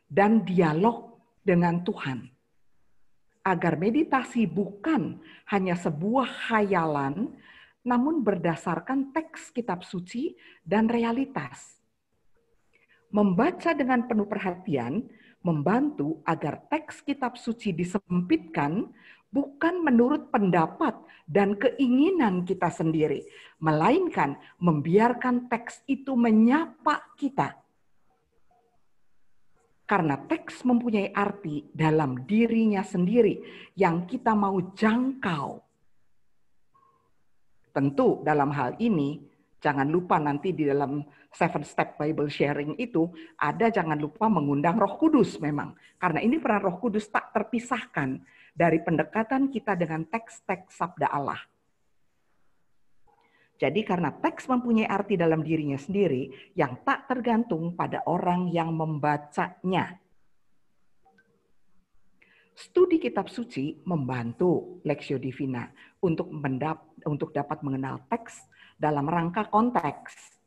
dan dialog dengan Tuhan. Agar meditasi bukan hanya sebuah khayalan, namun berdasarkan teks kitab suci dan realitas. Membaca dengan penuh perhatian membantu agar teks kitab suci disempitkan bukan menurut pendapat dan keinginan kita sendiri, melainkan membiarkan teks itu menyapa kita. Karena teks mempunyai arti dalam dirinya sendiri yang kita mau jangkau. Tentu dalam hal ini, jangan lupa nanti di dalam 7 Step Bible Sharing itu, ada jangan lupa mengundang Roh Kudus memang. Karena ini peran Roh Kudus tak terpisahkan dari pendekatan kita dengan teks-teks Sabda Allah. Jadi karena teks mempunyai arti dalam dirinya sendiri, yang tak tergantung pada orang yang membacanya. Studi kitab suci membantu Lectio Divina untuk dapat mengenal teks dalam rangka konteks.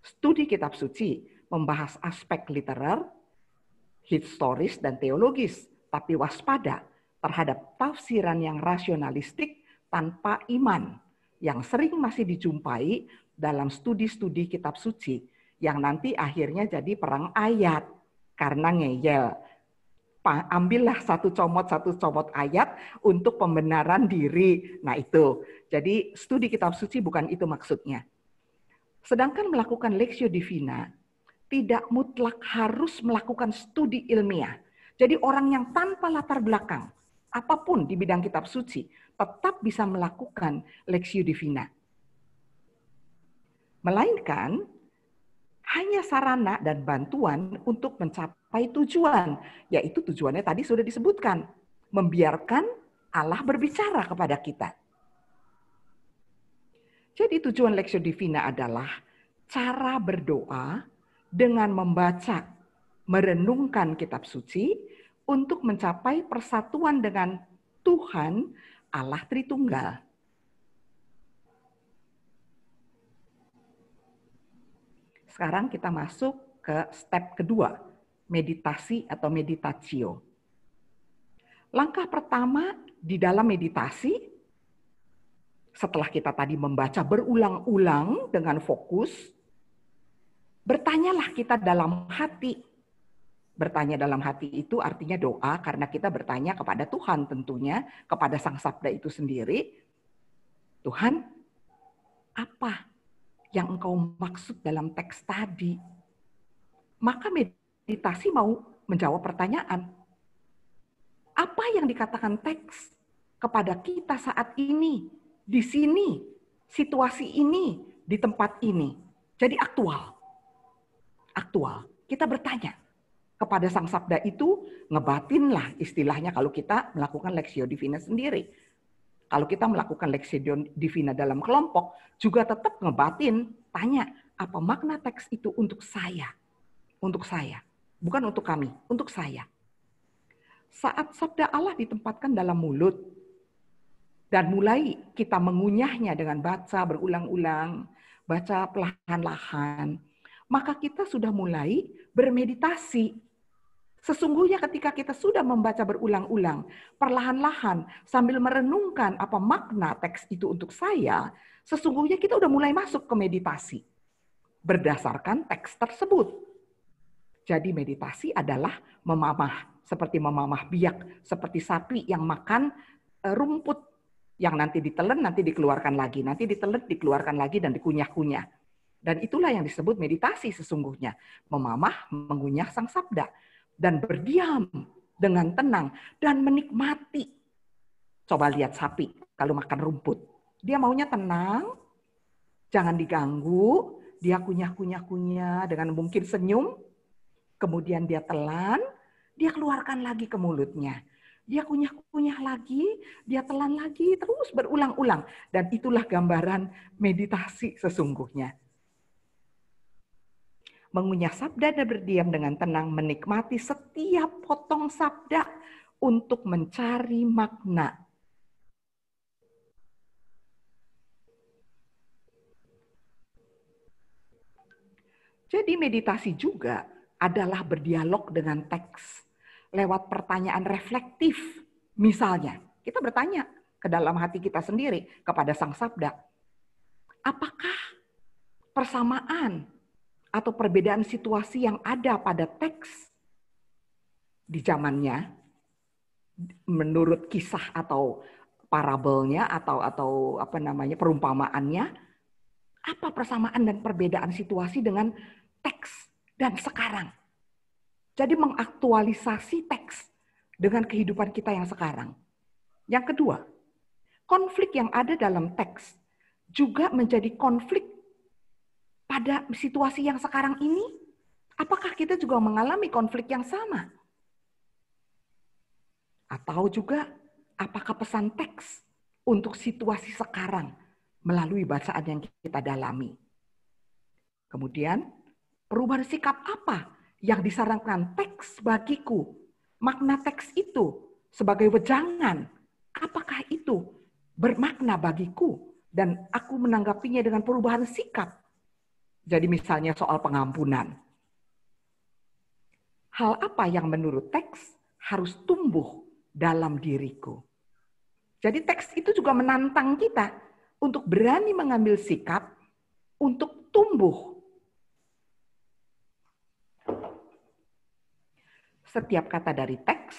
Studi kitab suci membahas aspek literer, historis, dan teologis, tapi waspada terhadap tafsiran yang rasionalistik tanpa iman, yang sering masih dijumpai dalam studi-studi kitab suci, yang nanti akhirnya jadi perang ayat, karena ngeyel. Ambillah satu comot ayat untuk pembenaran diri. Nah itu, jadi studi kitab suci bukan itu maksudnya. Sedangkan melakukan Lectio Divina, tidak mutlak harus melakukan studi ilmiah. Jadi orang yang tanpa latar belakang, apapun di bidang kitab suci, tetap bisa melakukan Lectio Divina. Melainkan, hanya sarana dan bantuan untuk mencapai tujuan, yaitu tujuannya tadi sudah disebutkan, membiarkan Allah berbicara kepada kita. Jadi tujuan Lectio Divina adalah cara berdoa dengan membaca, merenungkan kitab suci untuk mencapai persatuan dengan Tuhan Allah Tritunggal. Sekarang kita masuk ke step kedua, meditasi atau meditatio. Langkah pertama di dalam meditasi, setelah kita tadi membaca berulang-ulang dengan fokus, bertanyalah kita dalam hati. Bertanya dalam hati itu artinya doa, karena kita bertanya kepada Tuhan tentunya, kepada Sang Sabda itu sendiri. Tuhan, apa yang Engkau maksud dalam teks tadi? Maka meditasi mau menjawab pertanyaan. Apa yang dikatakan teks kepada kita saat ini, di sini, situasi ini, di tempat ini. Jadi aktual. Aktual. Kita bertanya kepada Sang Sabda itu, ngebatinlah istilahnya kalau kita melakukan Lectio Divina sendiri. Kalau kita melakukan Lectio Divina dalam kelompok, juga tetap ngebatin, tanya, apa makna teks itu untuk saya? Untuk saya. Bukan untuk kami, untuk saya. Saat sabda Allah ditempatkan dalam mulut, dan mulai kita mengunyahnya dengan baca berulang-ulang, baca perlahan-lahan, maka kita sudah mulai bermeditasi. Sesungguhnya ketika kita sudah membaca berulang-ulang, perlahan-lahan, sambil merenungkan apa makna teks itu untuk saya, sesungguhnya kita sudah mulai masuk ke meditasi. Berdasarkan teks tersebut. Jadi meditasi adalah memamah, seperti memamah biak, seperti sapi yang makan rumput yang nanti ditelan, nanti dikeluarkan lagi, nanti ditelan, dikeluarkan lagi, dan dikunyah-kunyah. Dan itulah yang disebut meditasi sesungguhnya. Memamah, mengunyah Sang Sabda. Dan berdiam dengan tenang, dan menikmati. Coba lihat sapi kalau makan rumput. Dia maunya tenang, jangan diganggu, dia kunyah-kunyah-kunyah dengan mungkin senyum, kemudian dia telan, dia keluarkan lagi ke mulutnya. Dia kunyah-kunyah lagi, dia telan lagi, terus berulang-ulang. Dan itulah gambaran meditasi sesungguhnya. Mengunyah sabda dan berdiam dengan tenang, menikmati setiap potong sabda untuk mencari makna. Jadi meditasi juga adalah berdialog dengan teks lewat pertanyaan reflektif. Misalnya, kita bertanya ke dalam hati kita sendiri kepada Sang Sabda, apakah persamaan atau perbedaan situasi yang ada pada teks di zamannya, menurut kisah atau parabelnya atau apa namanya perumpamaannya, apa persamaan dan perbedaan situasi dengan teks dan sekarang? Jadi mengaktualisasi teks dengan kehidupan kita yang sekarang. Yang kedua, konflik yang ada dalam teks juga menjadi konflik pada situasi yang sekarang ini. Apakah kita juga mengalami konflik yang sama? Atau juga apakah pesan teks untuk situasi sekarang melalui bacaan yang kita dalami? Kemudian, perubahan sikap apa yang disarankan teks bagiku? Makna teks itu sebagai wejangan, apakah itu bermakna bagiku? Dan aku menanggapinya dengan perubahan sikap. Jadi misalnya soal pengampunan. Hal apa yang menurut teks harus tumbuh dalam diriku? Jadi teks itu juga menantang kita untuk berani mengambil sikap untuk tumbuh. Setiap kata dari teks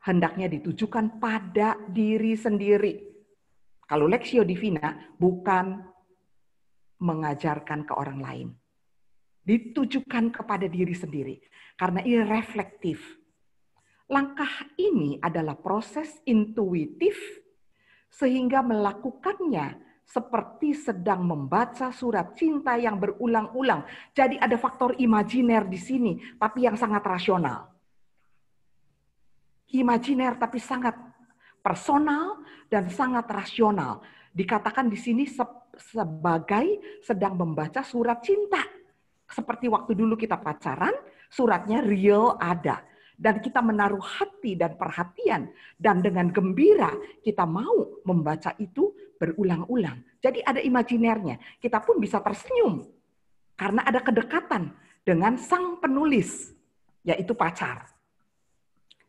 hendaknya ditujukan pada diri sendiri. Kalau Lectio Divina bukan mengajarkan ke orang lain. Ditujukan kepada diri sendiri. Karena ini reflektif. Langkah ini adalah proses intuitif sehingga melakukannya seperti sedang membaca surat cinta yang berulang-ulang. Jadi ada faktor imajiner di sini, tapi yang sangat rasional. Imajiner tapi sangat personal dan sangat rasional. Dikatakan di sini sebagai sedang membaca surat cinta. Seperti waktu dulu kita pacaran, suratnya real ada. Dan kita menaruh hati dan perhatian. Dan dengan gembira kita mau membaca itu berulang-ulang. Jadi ada imajinernya. Kita pun bisa tersenyum. Karena ada kedekatan dengan sang penulis, yaitu pacar.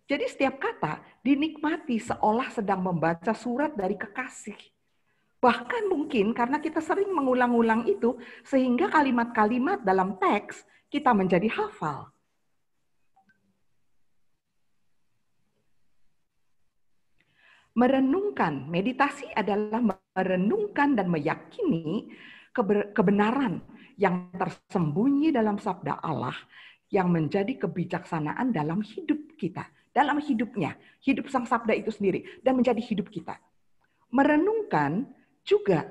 Jadi setiap kata dinikmati seolah sedang membaca surat dari kekasih. Bahkan mungkin karena kita sering mengulang-ulang itu, sehingga kalimat-kalimat dalam teks kita menjadi hafal. Merenungkan, meditasi adalah merenungkan dan meyakini kebenaran yang tersembunyi dalam sabda Allah yang menjadi kebijaksanaan dalam hidup kita, dalam hidupnya, hidup sang sabda itu sendiri, dan menjadi hidup kita. Merenungkan juga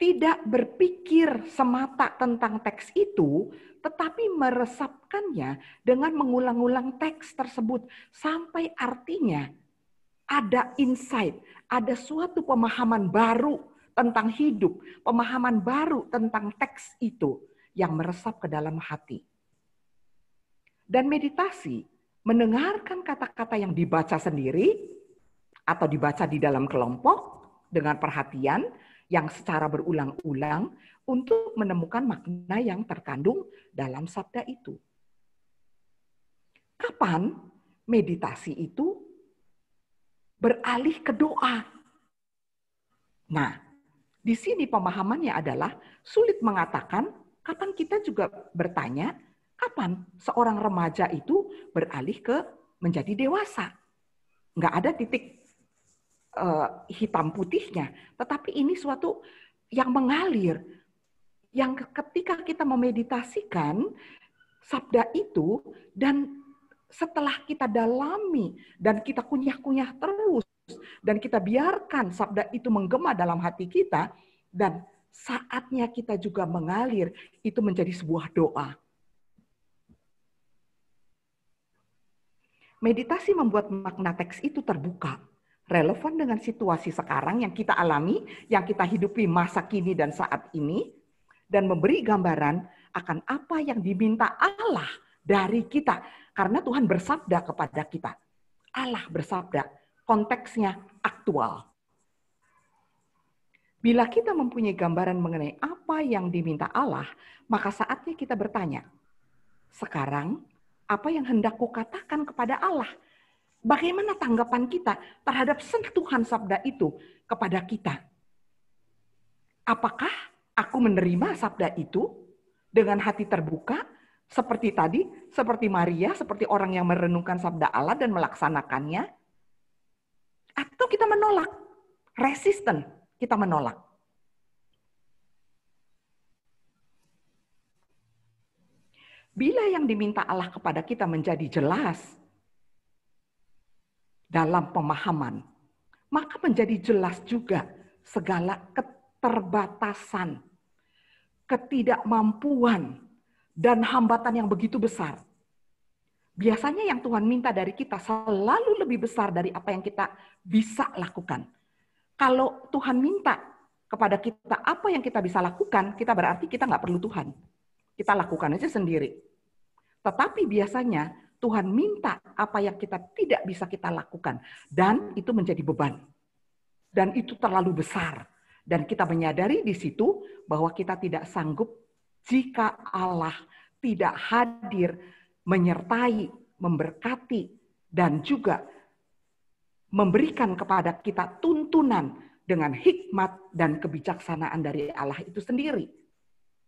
tidak berpikir semata tentang teks itu, tetapi meresapkannya dengan mengulang-ulang teks tersebut sampai artinya ada insight, ada suatu pemahaman baru tentang hidup, pemahaman baru tentang teks itu yang meresap ke dalam hati. Dan meditasi, mendengarkan kata-kata yang dibaca sendiri atau dibaca di dalam kelompok dengan perhatian yang secara berulang-ulang untuk menemukan makna yang terkandung dalam sabda itu. Kapan meditasi itu beralih ke doa? Nah, di sini pemahamannya adalah sulit mengatakan kapan kita juga bertanya kapan seorang remaja itu beralih ke menjadi dewasa. Nggak ada titik hitam putihnya, tetapi ini suatu yang mengalir, yang ketika kita memeditasikan sabda itu dan setelah kita dalami dan kita kunyah-kunyah terus dan kita biarkan sabda itu menggema dalam hati kita dan saatnya kita juga mengalir, itu menjadi sebuah doa. Meditasi membuat makna teks itu terbuka, relevan dengan situasi sekarang yang kita alami, yang kita hidupi masa kini dan saat ini, dan memberi gambaran akan apa yang diminta Allah dari kita. Karena Tuhan bersabda kepada kita. Allah bersabda, konteksnya aktual. Bila kita mempunyai gambaran mengenai apa yang diminta Allah, maka saatnya kita bertanya, sekarang apa yang hendak kukatakan kepada Allah? Bagaimana tanggapan kita terhadap sentuhan sabda itu kepada kita? Apakah aku menerima sabda itu dengan hati terbuka, seperti tadi, seperti Maria, seperti orang yang merenungkan sabda Allah dan melaksanakannya? Atau kita menolak, resisten, kita menolak. Bila yang diminta Allah kepada kita menjadi jelas dalam pemahaman, maka menjadi jelas juga segala keterbatasan, ketidakmampuan, dan hambatan yang begitu besar. Biasanya yang Tuhan minta dari kita selalu lebih besar dari apa yang kita bisa lakukan. Kalau Tuhan minta kepada kita apa yang kita bisa lakukan, kita berarti kita nggak perlu Tuhan. Kita lakukan aja sendiri. Tetapi biasanya Tuhan minta apa yang kita tidak bisa kita lakukan. Dan itu menjadi beban. Dan itu terlalu besar. Dan kita menyadari di situ bahwa kita tidak sanggup jika Allah tidak hadir, menyertai, memberkati, dan juga memberikan kepada kita tuntunan dengan hikmat dan kebijaksanaan dari Allah itu sendiri.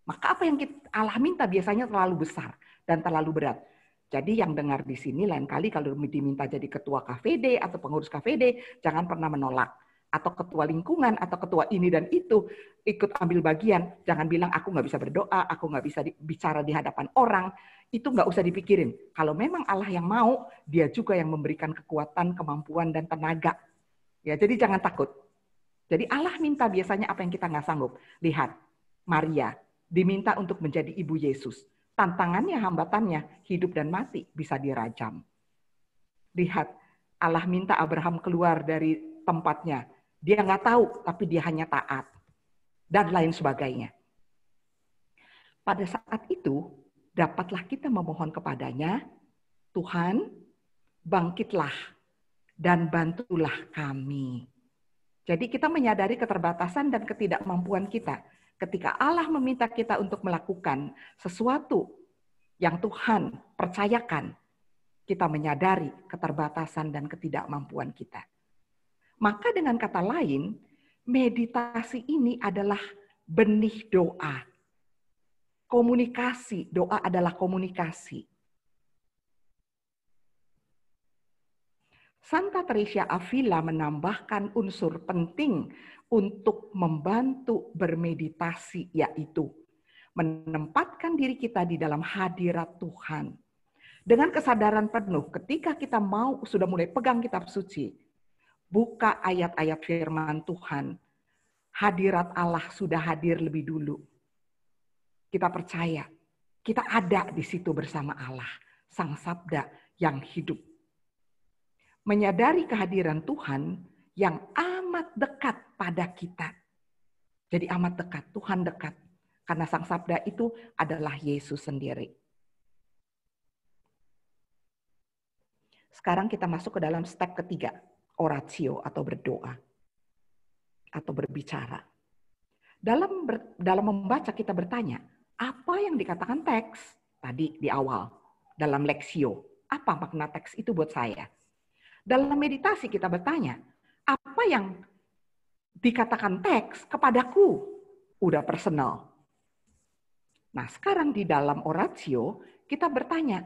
Maka apa yang Allah minta biasanya terlalu besar dan terlalu berat. Jadi yang dengar di sini lain kali kalau diminta jadi ketua KVD atau pengurus KVD, jangan pernah menolak. Atau ketua lingkungan, atau ketua ini dan itu, ikut ambil bagian. Jangan bilang, aku nggak bisa berdoa, aku nggak bisa bicara di hadapan orang. Itu nggak usah dipikirin. Kalau memang Allah yang mau, dia juga yang memberikan kekuatan, kemampuan, dan tenaga. Ya, jadi jangan takut. Jadi Allah minta biasanya apa yang kita nggak sanggup. Lihat, Maria diminta untuk menjadi ibu Yesus. Tantangannya, hambatannya, hidup dan mati, bisa dirajam. Lihat, Allah minta Abraham keluar dari tempatnya. Dia nggak tahu, tapi dia hanya taat. Dan lain sebagainya. pada saat itu dapatlah kita memohon kepadanya, Tuhan, bangkitlah dan bantulah kami. Jadi kita menyadari keterbatasan dan ketidakmampuan kita. Ketika Allah meminta kita untuk melakukan sesuatu yang Tuhan percayakan, kita menyadari keterbatasan dan ketidakmampuan kita. Maka dengan kata lain, meditasi ini adalah benih doa. Komunikasi, doa adalah komunikasi. Santa Teresa Avila menambahkan unsur penting untuk membantu bermeditasi, yaitu menempatkan diri kita di dalam hadirat Tuhan. Dengan kesadaran penuh, ketika kita sudah mulai pegang kitab suci, buka ayat-ayat firman Tuhan, hadirat Allah sudah hadir lebih dulu. Kita percaya, kita ada di situ bersama Allah, Sang Sabda yang hidup. Menyadari kehadiran Tuhan yang amat dekat pada kita. Jadi amat dekat, Tuhan dekat. Karena Sang Sabda itu adalah Yesus sendiri. Sekarang kita masuk ke dalam step ketiga, oratio atau berdoa. Atau berbicara. Dalam membaca kita bertanya, apa yang dikatakan teks tadi di awal, dalam leksio? Apa makna teks itu buat saya? Dalam meditasi kita bertanya, apa yang dikatakan teks kepadaku? Udah personal. Nah, sekarang di dalam oratio kita bertanya,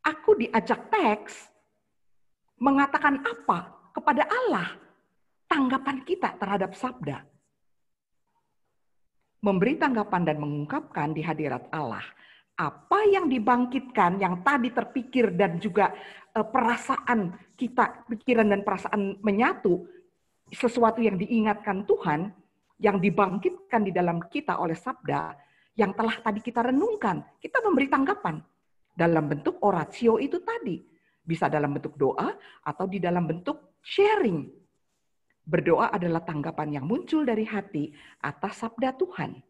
aku diajak teks mengatakan apa kepada Allah? Tanggapan kita terhadap sabda. Memberi tanggapan dan mengungkapkan di hadirat Allah. Apa yang dibangkitkan, yang tadi terpikir dan juga perasaan kita, pikiran dan perasaan menyatu, sesuatu yang diingatkan Tuhan, yang dibangkitkan di dalam kita oleh sabda, yang telah tadi kita renungkan, kita memberi tanggapan. Dalam bentuk oratio itu tadi. Bisa dalam bentuk doa atau di dalam bentuk sharing. Berdoa adalah tanggapan yang muncul dari hati atas sabda Tuhan.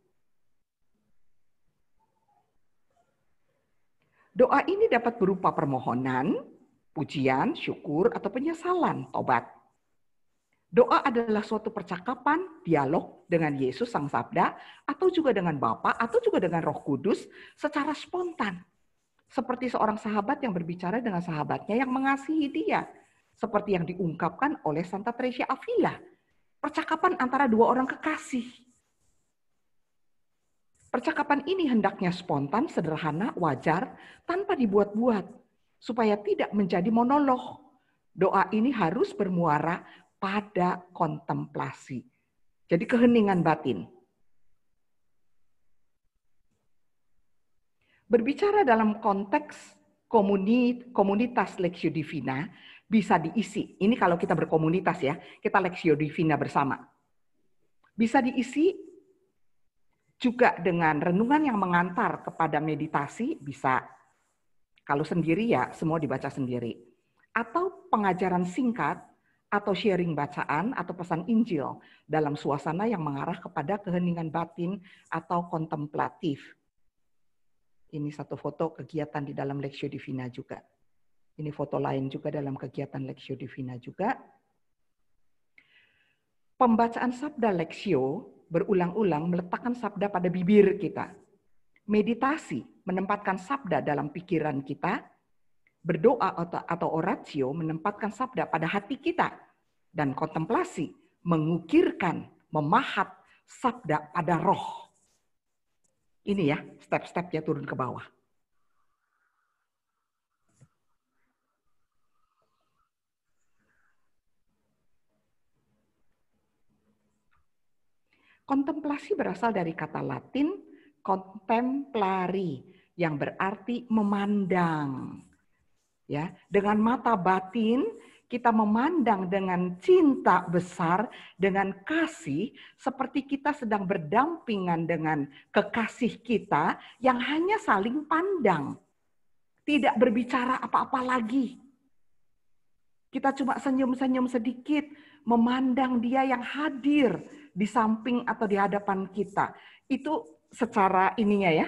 Doa ini dapat berupa permohonan, pujian, syukur, atau penyesalan, tobat. Doa adalah suatu percakapan, dialog dengan Yesus Sang Sabda, atau juga dengan Bapa, atau juga dengan Roh Kudus secara spontan. Seperti seorang sahabat yang berbicara dengan sahabatnya yang mengasihi dia. Seperti yang diungkapkan oleh Santa Teresa Avila. Percakapan antara dua orang kekasih. Percakapan ini hendaknya spontan, sederhana, wajar, tanpa dibuat-buat. Supaya tidak menjadi monolog. Doa ini harus bermuara pada kontemplasi. Jadi keheningan batin. Berbicara dalam konteks komunitas Lectio Divina bisa diisi. Ini kalau kita berkomunitas ya, kita Lectio Divina bersama. Bisa diisi juga dengan renungan yang mengantar kepada meditasi, bisa. Kalau sendiri ya semua dibaca sendiri. Atau pengajaran singkat, atau sharing bacaan, atau pesan Injil dalam suasana yang mengarah kepada keheningan batin atau kontemplatif. Ini satu foto kegiatan di dalam Lectio Divina juga. Ini foto lain juga dalam kegiatan Lectio Divina juga. Pembacaan sabda Lectio berulang-ulang meletakkan sabda pada bibir kita. Meditasi menempatkan sabda dalam pikiran kita. Berdoa atau oratio menempatkan sabda pada hati kita. Dan kontemplasi mengukirkan, memahat sabda pada roh. Ini ya, step-stepnya turun ke bawah. Kontemplasi berasal dari kata Latin contemplari yang berarti memandang. Ya, dengan mata batin kita memandang dengan cinta besar, dengan kasih, seperti kita sedang berdampingan dengan kekasih kita yang hanya saling pandang. Tidak berbicara apa-apa lagi. Kita cuma senyum-senyum sedikit, memandang dia yang hadir di samping atau di hadapan kita. Itu secara ininya ya,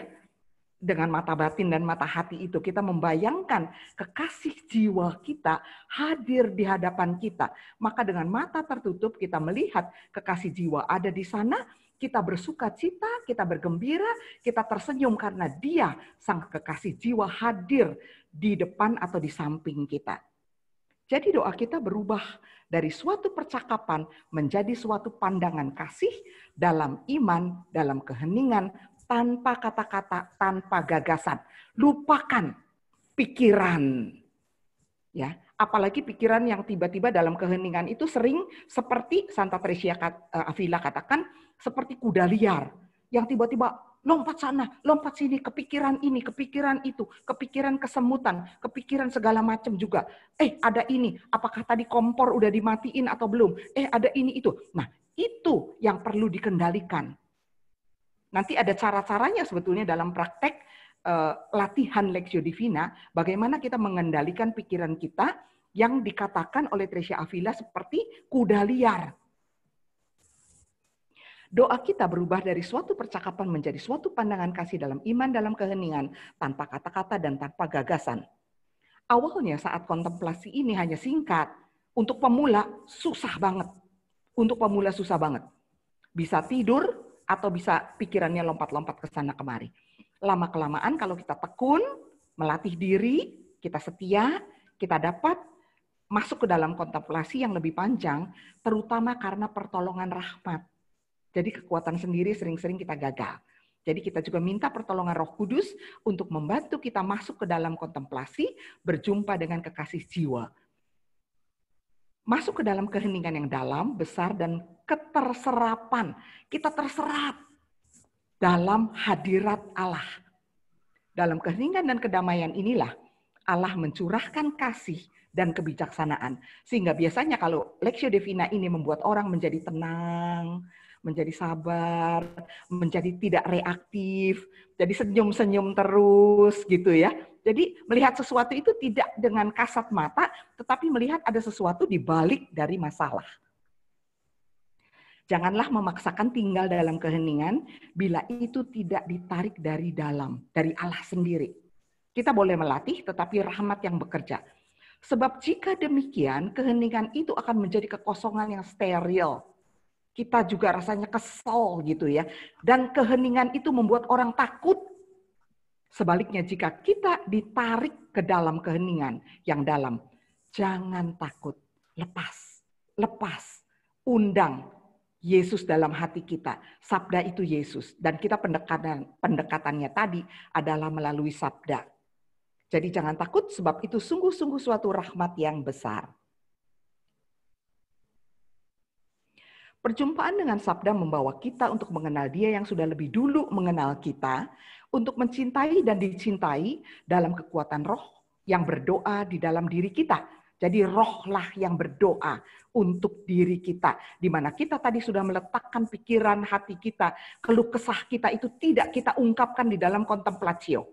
dengan mata batin dan mata hati itu kita membayangkan kekasih jiwa kita hadir di hadapan kita. Maka dengan mata tertutup kita melihat kekasih jiwa ada di sana, kita bersuka cita, kita bergembira, kita tersenyum karena dia sang kekasih jiwa hadir di depan atau di samping kita. Jadi doa kita berubah dari suatu percakapan menjadi suatu pandangan kasih dalam iman, dalam keheningan, tanpa kata-kata, tanpa gagasan. Lupakan pikiran. Ya, apalagi pikiran yang tiba-tiba dalam keheningan itu sering seperti Santa Teresia Avila katakan, seperti kuda liar yang tiba-tiba lompat sana, lompat sini, kepikiran ini, kepikiran itu, kepikiran kesemutan, kepikiran segala macam juga. Ada ini, apakah tadi kompor udah dimatiin atau belum? Ada ini itu. Nah, itu yang perlu dikendalikan. Nanti ada cara-caranya sebetulnya dalam praktek latihan Lectio Divina, bagaimana kita mengendalikan pikiran kita yang dikatakan oleh Teresia Avila seperti kuda liar. Doa kita berubah dari suatu percakapan menjadi suatu pandangan kasih dalam iman, dalam keheningan, tanpa kata-kata dan tanpa gagasan. Awalnya saat kontemplasi ini hanya singkat. Untuk pemula susah banget. Untuk pemula susah banget. Bisa tidur atau bisa pikirannya lompat-lompat ke sana kemari. Lama-kelamaan kalau kita tekun, melatih diri, kita setia, kita dapat masuk ke dalam kontemplasi yang lebih panjang, terutama karena pertolongan rahmat. Jadi kekuatan sendiri sering-sering kita gagal. Jadi kita juga minta pertolongan Roh Kudus untuk membantu kita masuk ke dalam kontemplasi, berjumpa dengan kekasih jiwa. Masuk ke dalam keheningan yang dalam, besar, dan keterserapan. Kita terserap dalam hadirat Allah. Dalam keheningan dan kedamaian inilah Allah mencurahkan kasih dan kebijaksanaan. Sehingga biasanya kalau Lectio Divina ini membuat orang menjadi tenang, menjadi sabar, menjadi tidak reaktif, jadi senyum-senyum terus gitu ya. Jadi melihat sesuatu itu tidak dengan kasat mata, tetapi melihat ada sesuatu di balik dari masalah. Janganlah memaksakan tinggal dalam keheningan bila itu tidak ditarik dari dalam, dari Allah sendiri. Kita boleh melatih, tetapi rahmat yang bekerja. Sebab jika demikian, keheningan itu akan menjadi kekosongan yang steril. Kita juga rasanya kesel gitu ya. Dan keheningan itu membuat orang takut. Sebaliknya jika kita ditarik ke dalam keheningan yang dalam, jangan takut, lepas, undang Yesus dalam hati kita. Sabda itu Yesus. Dan kita pendekatannya tadi adalah melalui sabda. Jadi jangan takut sebab itu sungguh-sungguh suatu rahmat yang besar. Perjumpaan dengan sabda membawa kita untuk mengenal Dia yang sudah lebih dulu mengenal kita, untuk mencintai dan dicintai dalam kekuatan roh yang berdoa di dalam diri kita. Jadi rohlah yang berdoa untuk diri kita. Di mana kita tadi sudah meletakkan pikiran hati kita, keluh kesah kita itu tidak kita ungkapkan di dalam kontemplatio.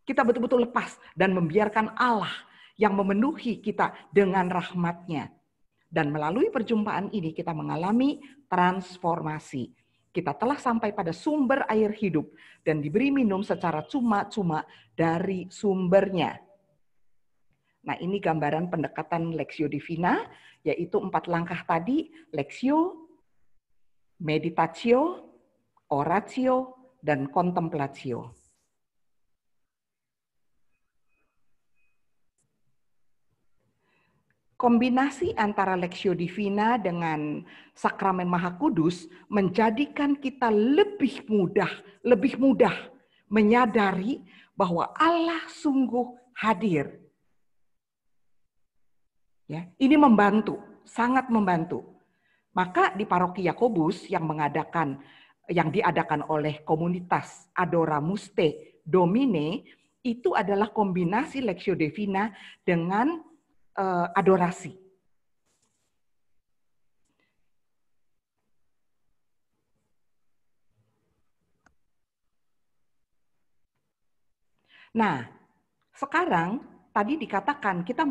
Kita betul-betul lepas dan membiarkan Allah yang memenuhi kita dengan rahmat-Nya. Dan melalui perjumpaan ini kita mengalami transformasi. Kita telah sampai pada sumber air hidup dan diberi minum secara cuma-cuma dari sumbernya. Nah, ini gambaran pendekatan Lectio Divina, yaitu 4 langkah tadi, Lectio, Meditatio, Oratio, dan Contemplatio. Kombinasi antara Lectio Divina dengan Sakramen Maha Kudus menjadikan kita lebih mudah menyadari bahwa Allah sungguh hadir. Ya, ini membantu, sangat membantu. Maka di Paroki Yakobus yang diadakan oleh komunitas Adoramuste Domine itu adalah kombinasi Lectio Divina dengan adorasi. Nah, sekarang tadi dikatakan kita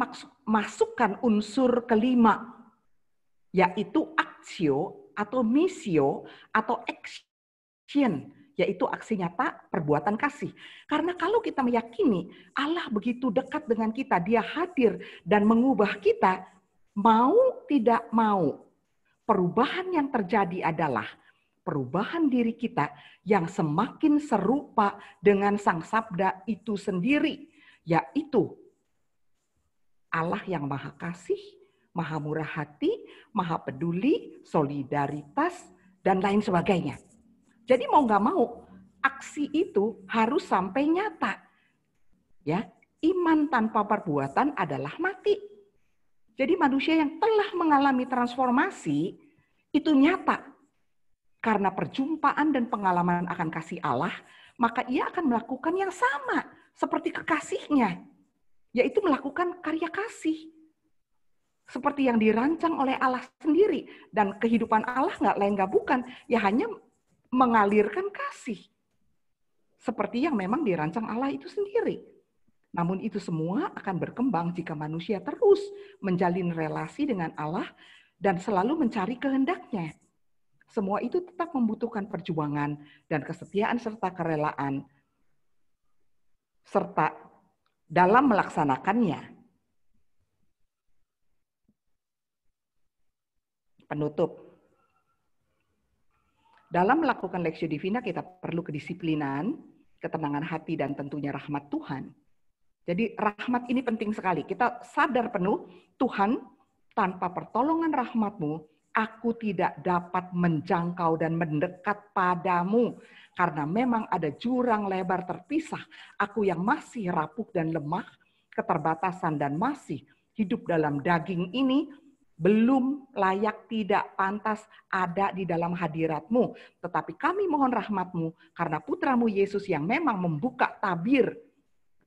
masukkan unsur kelima, yaitu aktio atau missio atau action yaitu aksi nyata perbuatan kasih. Karena kalau kita meyakini Allah begitu dekat dengan kita, dia hadir dan mengubah kita, mau tidak mau, perubahan yang terjadi adalah perubahan diri kita yang semakin serupa dengan Sang Sabda itu sendiri, yaitu Allah yang maha kasih, maha murah hati, maha peduli, solidaritas, dan lain sebagainya. Jadi mau nggak mau, aksi itu harus sampai nyata. Ya, iman tanpa perbuatan adalah mati. Jadi manusia yang telah mengalami transformasi itu nyata. Karena perjumpaan dan pengalaman akan kasih Allah, maka ia akan melakukan yang sama seperti kekasihnya, yaitu melakukan karya kasih. Seperti yang dirancang oleh Allah sendiri. Dan kehidupan Allah nggak lain nggak bukan, ya hanya mengalirkan kasih. Seperti yang memang dirancang Allah itu sendiri. Namun itu semua akan berkembang jika manusia terus menjalin relasi dengan Allah dan selalu mencari kehendaknya. Semua itu tetap membutuhkan perjuangan dan kesetiaan serta kerelaan. Serta dalam melaksanakannya. Penutup. Dalam melakukan Lectio Divina kita perlu kedisiplinan, ketenangan hati, dan tentunya rahmat Tuhan. Jadi rahmat ini penting sekali. Kita sadar penuh, Tuhan, tanpa pertolongan rahmat-Mu, aku tidak dapat menjangkau dan mendekat padamu. Karena memang ada jurang lebar terpisah. Aku yang masih rapuh dan lemah, keterbatasan dan masih hidup dalam daging ini, belum layak, tidak pantas ada di dalam hadirat-Mu. Tetapi kami mohon rahmat-Mu, karena putra-Mu Yesus yang memang membuka tabir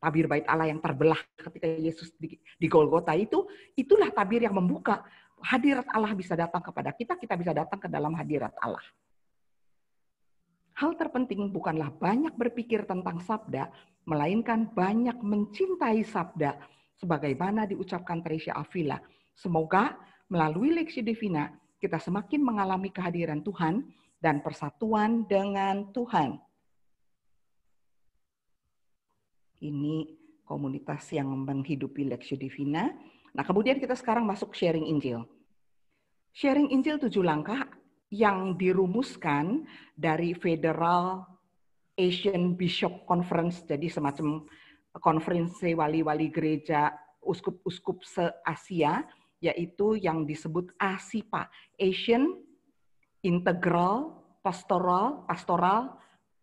bait Allah yang terbelah ketika Yesus di Golgota itu, itulah tabir yang membuka. Hadirat Allah bisa datang kepada kita, kita bisa datang ke dalam hadirat Allah. Hal terpenting bukanlah banyak berpikir tentang sabda, melainkan banyak mencintai sabda, sebagaimana diucapkan Teresia Avila. Semoga melalui Lectio Divina, kita semakin mengalami kehadiran Tuhan dan persatuan dengan Tuhan. Ini komunitas yang menghidupi Lectio Divina. Nah, kemudian kita sekarang masuk sharing Injil. Sharing Injil 7 langkah yang dirumuskan dari Federal Asian Bishop Conference, jadi semacam konferensi wali-wali gereja uskup-uskup se-Asia, yaitu yang disebut ASIPA, Asian Integral Pastoral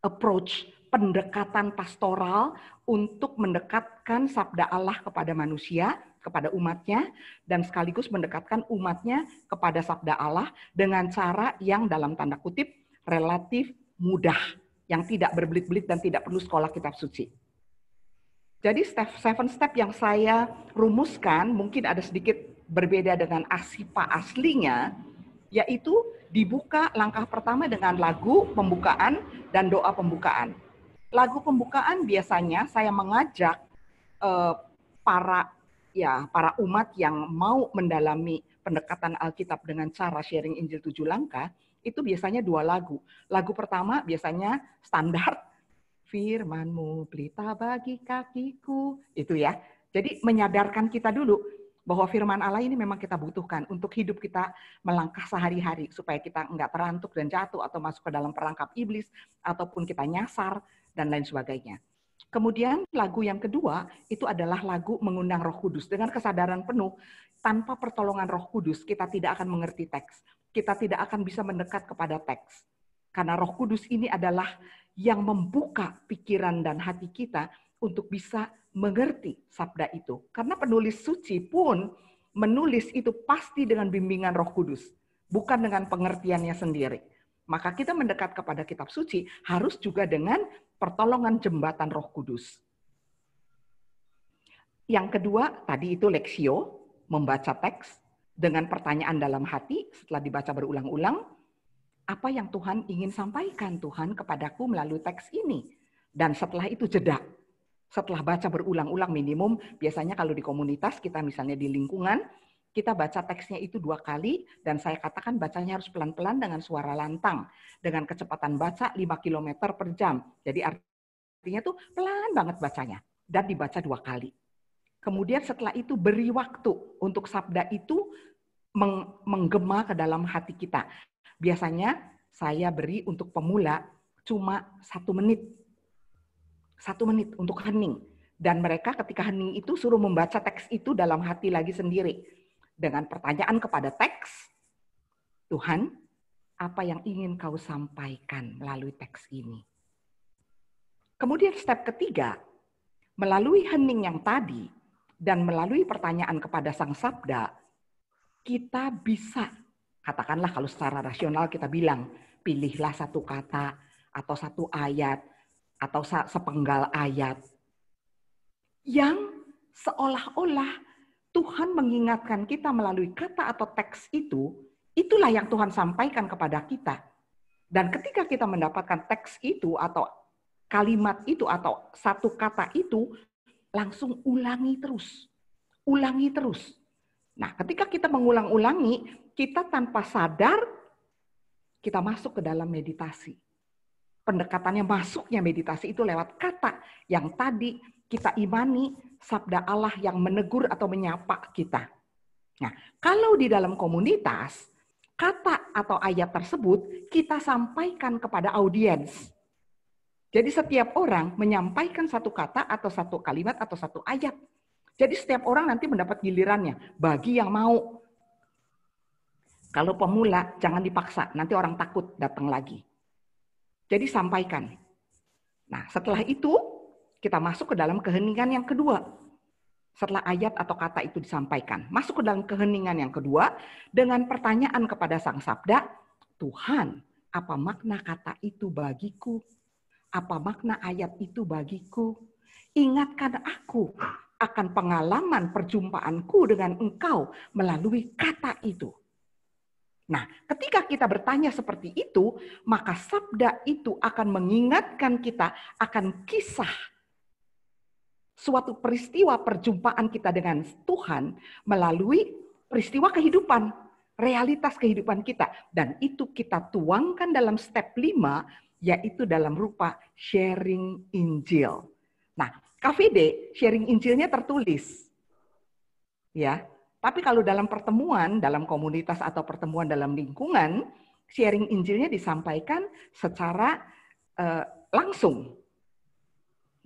Approach, pendekatan pastoral untuk mendekatkan sabda Allah kepada manusia, kepada umatnya, dan sekaligus mendekatkan umatnya kepada sabda Allah dengan cara yang dalam tanda kutip relatif mudah, yang tidak berbelit-belit dan tidak perlu sekolah kitab suci. Jadi 7 step yang saya rumuskan mungkin ada sedikit berbeda dengan ASIPA aslinya, yaitu dibuka langkah pertama dengan lagu pembukaan dan doa pembukaan. Lagu pembukaan biasanya saya mengajak para umat yang mau mendalami pendekatan Alkitab dengan cara sharing Injil 7 langkah, itu biasanya 2 lagu. Lagu pertama biasanya standar, firman-Mu pelita bagi kakiku, itu ya. Jadi menyadarkan kita dulu bahwa firman Allah ini memang kita butuhkan untuk hidup kita melangkah sehari-hari, supaya kita enggak terantuk dan jatuh atau masuk ke dalam perangkap iblis, ataupun kita nyasar, dan lain sebagainya. Kemudian lagu yang kedua itu adalah lagu mengundang Roh Kudus. Dengan kesadaran penuh, tanpa pertolongan Roh Kudus kita tidak akan mengerti teks. Kita tidak akan bisa mendekat kepada teks. Karena Roh Kudus ini adalah yang membuka pikiran dan hati kita untuk bisa mengerti sabda itu. Karena penulis suci pun menulis itu pasti dengan bimbingan Roh Kudus, bukan dengan pengertiannya sendiri. Maka kita mendekat kepada kitab suci harus juga dengan pertolongan jembatan Roh Kudus. Yang kedua, tadi itu Lectio, membaca teks dengan pertanyaan dalam hati setelah dibaca berulang-ulang. Apa yang Tuhan ingin sampaikan Tuhan kepadaku melalui teks ini? Dan setelah itu jeda. Setelah baca berulang-ulang minimum, biasanya kalau di komunitas kita misalnya di lingkungan, kita baca teksnya itu 2 kali, dan saya katakan bacanya harus pelan-pelan dengan suara lantang, dengan kecepatan baca 5 km per jam. Jadi artinya tuh pelan banget bacanya, dan dibaca 2 kali. Kemudian setelah itu beri waktu untuk sabda itu menggema ke dalam hati kita. Biasanya saya beri untuk pemula cuma 1 menit. 1 menit untuk hening. Dan mereka ketika hening itu suruh membaca teks itu dalam hati lagi sendiri. Dengan pertanyaan kepada teks, Tuhan, apa yang ingin kau sampaikan melalui teks ini? Kemudian step ketiga, melalui hening yang tadi dan melalui pertanyaan kepada Sang Sabda, kita bisa, katakanlah kalau secara rasional kita bilang, pilihlah 1 kata atau 1 ayat atau sepenggal ayat yang seolah-olah Tuhan mengingatkan kita melalui kata atau teks itu, itulah yang Tuhan sampaikan kepada kita. Dan ketika kita mendapatkan teks itu atau kalimat itu atau 1 kata itu, langsung ulangi terus. Ulangi terus. Nah, ketika kita mengulang-ulangi, kita tanpa sadar, kita masuk ke dalam meditasi. Pendekatannya masuknya meditasi itu lewat kata yang tadi kita imani sabda Allah yang menegur atau menyapa kita. Nah, kalau di dalam komunitas, kata atau ayat tersebut kita sampaikan kepada audiens. Jadi setiap orang menyampaikan 1 kata atau 1 kalimat atau 1 ayat. Jadi setiap orang nanti mendapat gilirannya bagi yang mau. Kalau pemula jangan dipaksa, nanti orang takut datang lagi. Jadi sampaikan. Nah, setelah itu kita masuk ke dalam keheningan yang kedua. Setelah ayat atau kata itu disampaikan, masuk ke dalam keheningan yang kedua dengan pertanyaan kepada Sang Sabda, Tuhan, apa makna kata itu bagiku? Apa makna ayat itu bagiku? Ingatkan aku akan pengalaman perjumpaanku dengan Engkau melalui kata itu. Nah, ketika kita bertanya seperti itu, maka sabda itu akan mengingatkan kita akan kisah suatu peristiwa perjumpaan kita dengan Tuhan melalui peristiwa kehidupan, realitas kehidupan kita. Dan itu kita tuangkan dalam step 5, yaitu dalam rupa sharing Injil. Nah, KVD, sharing Injilnya tertulis. Ya, tapi kalau dalam pertemuan, dalam komunitas atau pertemuan dalam lingkungan, sharing Injilnya disampaikan secara langsung.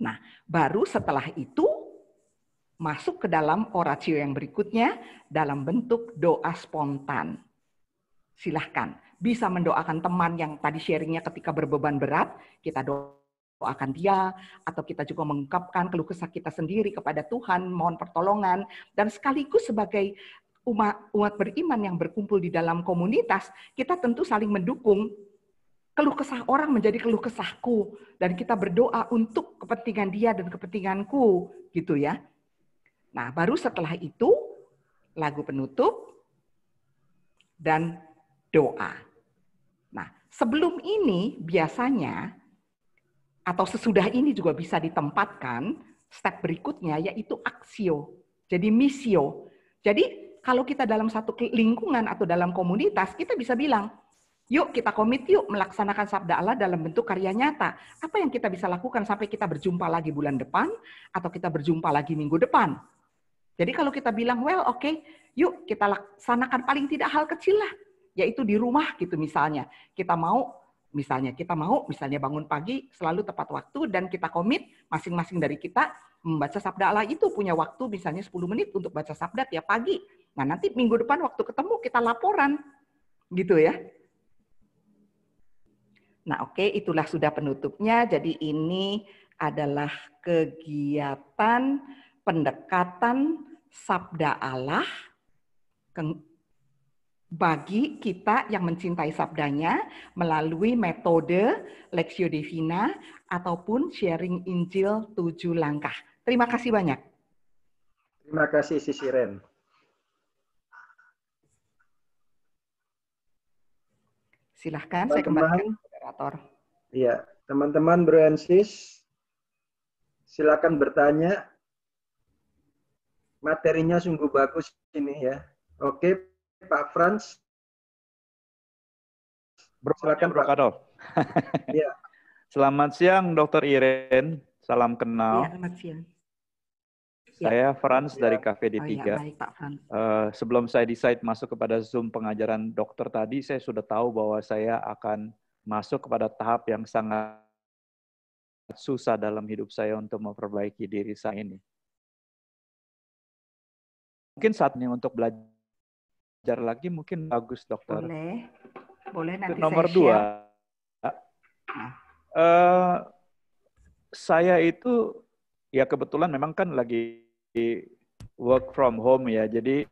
Nah, baru setelah itu masuk ke dalam oratio yang berikutnya dalam bentuk doa spontan. Silahkan, bisa mendoakan teman yang tadi sharingnya ketika berbeban berat, kita doakan dia, atau kita juga mengungkapkan keluh kesah kita sendiri kepada Tuhan, mohon pertolongan, dan sekaligus sebagai umat beriman yang berkumpul di dalam komunitas, kita tentu saling mendukung. Keluh kesah orang menjadi keluh kesahku, dan kita berdoa untuk kepentingan dia dan kepentinganku, gitu ya. Nah, baru setelah itu lagu penutup dan doa. Nah, sebelum ini biasanya atau sesudah ini juga bisa ditempatkan step berikutnya yaitu aksio. Jadi misio. Jadi kalau kita dalam satu lingkungan atau dalam komunitas, kita bisa bilang, yuk kita komit yuk melaksanakan sabda Allah dalam bentuk karya nyata. Apa yang kita bisa lakukan sampai kita berjumpa lagi bulan depan atau kita berjumpa lagi minggu depan. Jadi kalau kita bilang, well oke, yuk kita laksanakan paling tidak hal kecil lah. Yaitu di rumah gitu misalnya. Kita mau misalnya bangun pagi selalu tepat waktu dan kita komit masing-masing dari kita membaca sabda Allah itu punya waktu misalnya 10 menit untuk baca sabda tiap pagi. Nah nanti minggu depan waktu ketemu kita laporan. Gitu ya. Nah oke, itulah sudah penutupnya. Jadi ini adalah kegiatan pendekatan sabda Allah bagi kita yang mencintai sabdanya melalui metode Lectio Divina ataupun sharing Injil 7 langkah. Terima kasih banyak. Terima kasih Sisiren. Silahkan saya kembalikan ke moderator. Iya, teman-teman Bro and Sis, silakan bertanya. Materinya sungguh bagus ini ya. Oke, Pak Frans. Silakan, Bro Pak. Kadol. Iya. Selamat siang, Dr. Iren. Salam Iya, kenal. selamat siang. Saya Frans dari Ya. KVD3. Oh iya, baik Pak Frans. Sebelum saya decide masuk kepada Zoom pengajaran dokter tadi, saya sudah tahu bahwa saya akan masuk kepada tahap yang sangat susah dalam hidup saya untuk memperbaiki diri saya ini. Mungkin saatnya untuk belajar lagi, mungkin bagus, dokter. Boleh. Boleh nanti Nomor saya share. 2, saya itu ya kebetulan memang kan lagi work from home ya, jadi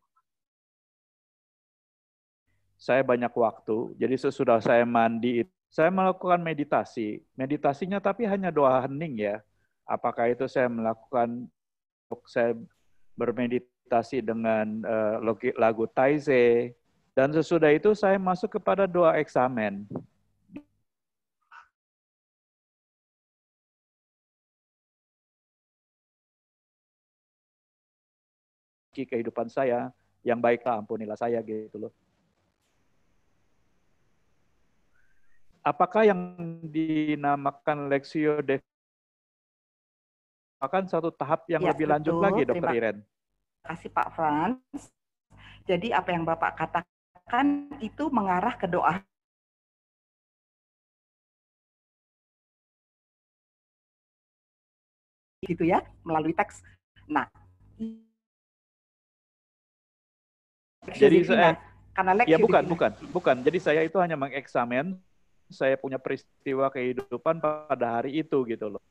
saya banyak waktu. Jadi sesudah saya mandi, saya melakukan meditasi. Meditasinya tapi hanya doa hening ya. Apakah itu saya melakukan, saya bermeditasi dengan lagu Taize, dan sesudah itu saya masuk kepada doa eksamen. Kehidupan saya, yang baiklah ampunilah saya gitu loh. Apakah yang dinamakan Lexio Divina akan satu tahap yang Ya, lebih lanjut betul. lagi, Dr. Terima Iren? kasih Pak Frans. Jadi apa yang Bapak katakan itu mengarah ke doa gitu ya, melalui teks. Nah, jadi saya, karena ya bukan. Jadi saya itu hanya mengeksamen, saya punya peristiwa kehidupan pada hari itu gitu loh.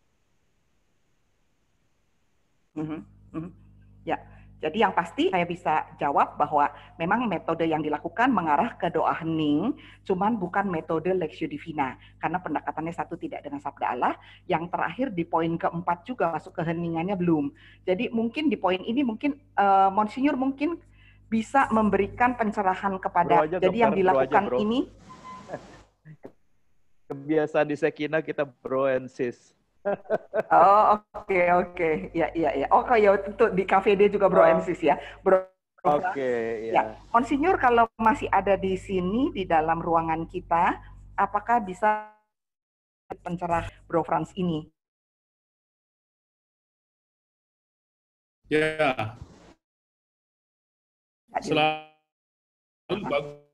Ya, jadi yang pasti saya bisa jawab bahwa memang metode yang dilakukan mengarah ke doa hening, cuman bukan metode Lexio Divina, karena pendekatannya satu tidak dengan sabda Allah, yang terakhir di poin keempat juga masuk ke heningannya belum. Jadi mungkin di poin ini mungkin Monsinyur mungkin bisa memberikan pencerahan kepada, Aja, jadi dokter, yang dilakukan bro. ini. Kebiasaan di Sekina kita bro and sis. Oh, oke. Ya. Oh, ya tentu di KVD juga bro and sis ya. Bro. Oke, ya. Monsinyur kalau masih ada di sini di dalam ruangan kita, apakah bisa pencerah Bro Frans ini? Ya. Selalu bagus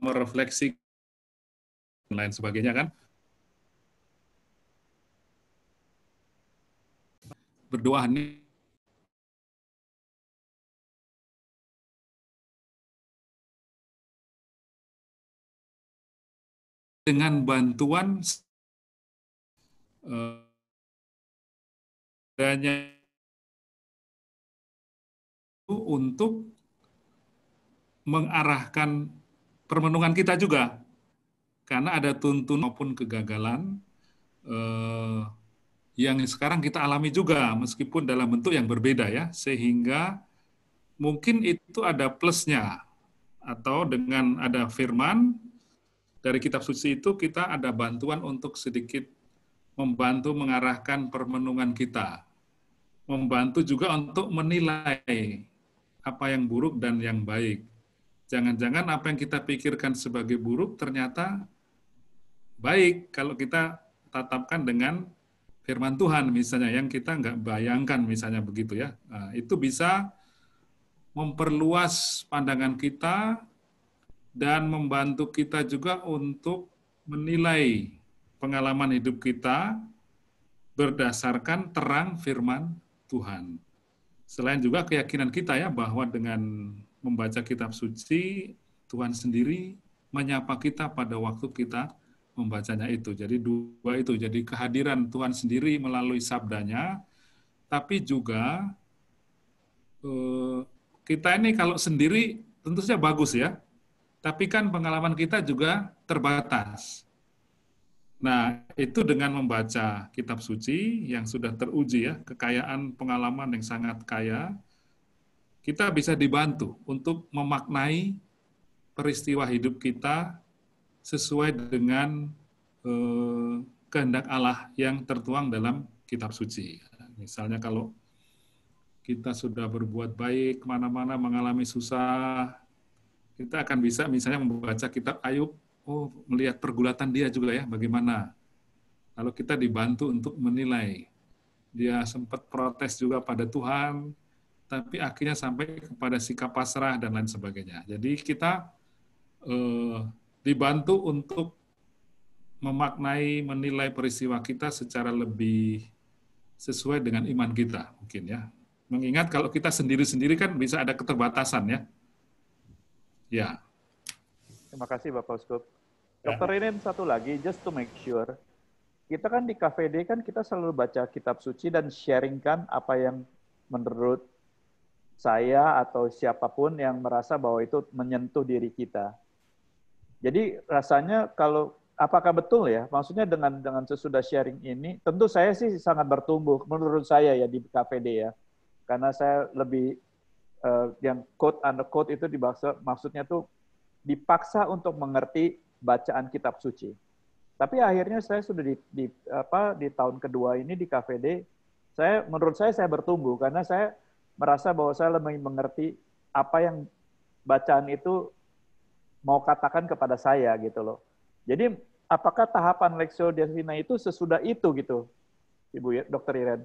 merefleksi dan lain sebagainya kan. Berdoa ini dengan bantuan adanya untuk mengarahkan permenungan kita juga, karena ada tuntunan maupun kegagalan yang sekarang kita alami juga, meskipun dalam bentuk yang berbeda ya, sehingga mungkin itu ada plusnya, atau dengan ada firman dari kitab suci itu kita ada bantuan untuk sedikit membantu mengarahkan permenungan kita, membantu juga untuk menilai apa yang buruk dan yang baik. Jangan-jangan apa yang kita pikirkan sebagai buruk ternyata baik kalau kita tatapkan dengan firman Tuhan misalnya, yang kita nggak bayangkan misalnya begitu ya. Nah, itu bisa memperluas pandangan kita dan membantu kita juga untuk menilai pengalaman hidup kita berdasarkan terang firman Tuhan. Selain juga keyakinan kita ya, bahwa dengan membaca kitab suci, Tuhan sendiri menyapa kita pada waktu kita membacanya itu. Jadi dua itu, jadi kehadiran Tuhan sendiri melalui sabdanya, tapi juga kita ini kalau sendiri tentu saja bagus ya, tapi kan pengalaman kita juga terbatas. Nah, itu dengan membaca kitab suci yang sudah teruji ya, kekayaan pengalaman yang sangat kaya, kita bisa dibantu untuk memaknai peristiwa hidup kita sesuai dengan kehendak Allah yang tertuang dalam kitab suci. Misalnya kalau kita sudah berbuat baik, kemana-mana mengalami susah, kita akan bisa misalnya membaca kitab Ayub, oh melihat pergulatan dia juga ya, bagaimana. Lalu kita dibantu untuk menilai. Dia sempat protes juga pada Tuhan, tapi akhirnya sampai kepada sikap pasrah dan lain sebagainya. Jadi kita dibantu untuk memaknai, menilai peristiwa kita secara lebih sesuai dengan iman kita, mungkin ya. Mengingat kalau kita sendiri-sendiri kan bisa ada keterbatasan ya. Ya. Terima kasih Bapak Uskup. Ya. Dokter Iren, satu lagi, just to make sure. Kita kan di KVD kan kita selalu baca kitab suci dan sharingkan apa yang menurut saya atau siapapun yang merasa bahwa itu menyentuh diri kita. Jadi rasanya kalau apakah betul ya? Maksudnya dengan sesudah sharing ini, tentu saya sih sangat bertumbuh menurut saya ya di KVD ya. Karena saya lebih yang quote unquote itu maksudnya tuh dipaksa untuk mengerti bacaan kitab suci. Tapi akhirnya saya sudah di tahun kedua ini di KVD, menurut saya bertumbuh karena saya merasa bahwa saya lebih mengerti apa yang bacaan itu mau katakan kepada saya gitu loh. Jadi apakah tahapan Lectio Divina itu sesudah itu gitu, Ibu Dr. Iren?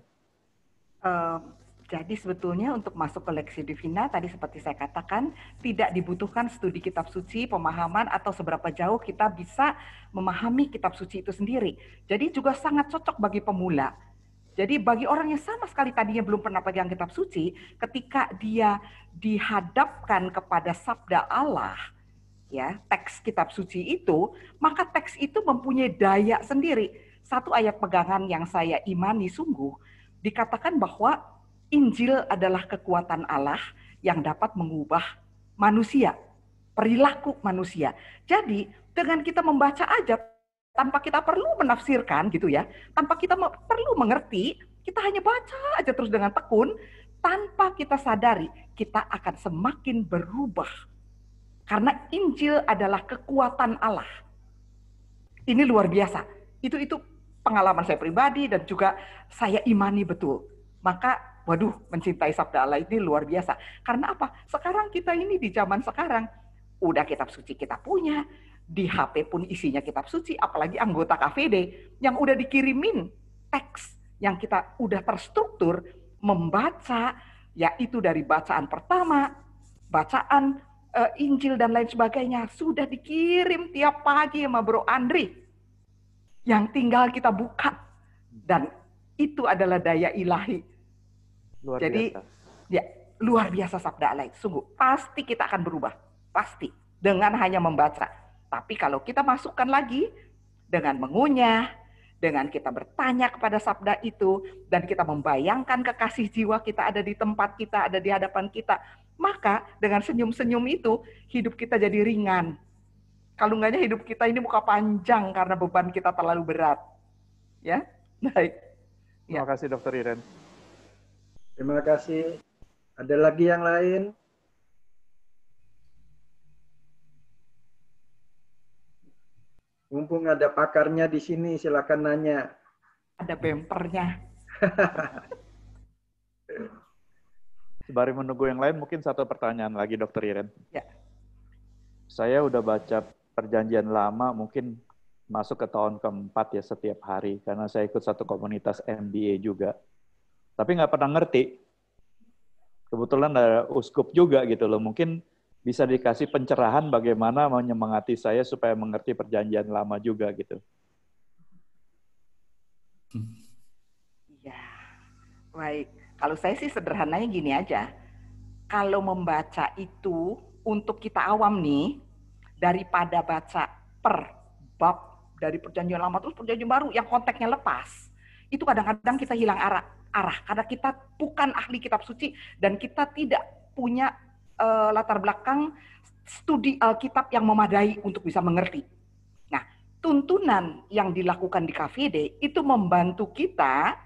Jadi sebetulnya untuk masuk ke Lectio Divina, tadi seperti saya katakan, tidak dibutuhkan studi kitab suci, pemahaman, atau seberapa jauh kita bisa memahami kitab suci itu sendiri. Jadi juga sangat cocok bagi pemula. Jadi bagi orang yang sama sekali tadinya belum pernah pegang kitab suci, ketika dia dihadapkan kepada sabda Allah, ya teks kitab suci itu, maka teks itu mempunyai daya sendiri. Satu ayat pegangan yang saya imani sungguh, dikatakan bahwa Injil adalah kekuatan Allah yang dapat mengubah manusia, perilaku manusia. Jadi dengan kita membaca aja, tanpa kita perlu menafsirkan gitu ya, tanpa kita perlu mengerti, kita hanya baca aja terus dengan tekun, tanpa kita sadari, kita akan semakin berubah. Karena Injil adalah kekuatan Allah. Ini luar biasa. Itu pengalaman saya pribadi dan juga saya imani betul. Maka waduh, mencintai sabda Allah ini luar biasa. Karena apa? Sekarang kita ini di zaman sekarang, udah kitab suci kita punya, di HP pun isinya kitab suci, apalagi anggota KVD yang udah dikirimin teks yang kita udah terstruktur, membaca, yaitu dari bacaan pertama, bacaan Injil dan lain sebagainya, sudah dikirim tiap pagi sama Bro Andri. Yang tinggal kita buka. Dan itu adalah daya ilahi. Jadi, ya luar biasa sabda Allah. Sungguh, pasti kita akan berubah. Pasti. Dengan hanya membaca. Tapi kalau kita masukkan lagi, dengan mengunyah, dengan kita bertanya kepada sabda itu, dan kita membayangkan kekasih jiwa kita ada di tempat kita, ada di hadapan kita, maka dengan senyum-senyum itu, hidup kita jadi ringan. Kalau enggaknya hidup kita ini muka panjang karena beban kita terlalu berat. Ya, baik. Terima kasih Dr. Iren. Terima kasih. Ada lagi yang lain? Mumpung ada pakarnya di sini, silakan nanya. Ada bempernya. Sembari menunggu yang lain, mungkin satu pertanyaan lagi, Dr. Iren. Ya. Saya udah baca Perjanjian Lama, mungkin masuk ke tahun keempat ya setiap hari, karena saya ikut satu komunitas MBA juga. Tapi nggak pernah ngerti. Kebetulan ada uskup juga gitu loh. Mungkin bisa dikasih pencerahan bagaimana menyemangati saya supaya mengerti Perjanjian Lama juga gitu. Iya, baik. Kalau saya sih sederhananya gini aja. Kalau membaca itu untuk kita awam nih, daripada baca per bab dari Perjanjian Lama terus Perjanjian Baru yang konteksnya lepas, itu kadang-kadang kita hilang arah karena kita bukan ahli kitab suci dan kita tidak punya latar belakang studi Alkitab yang memadai untuk bisa mengerti. Nah, tuntunan yang dilakukan di KVD itu membantu kita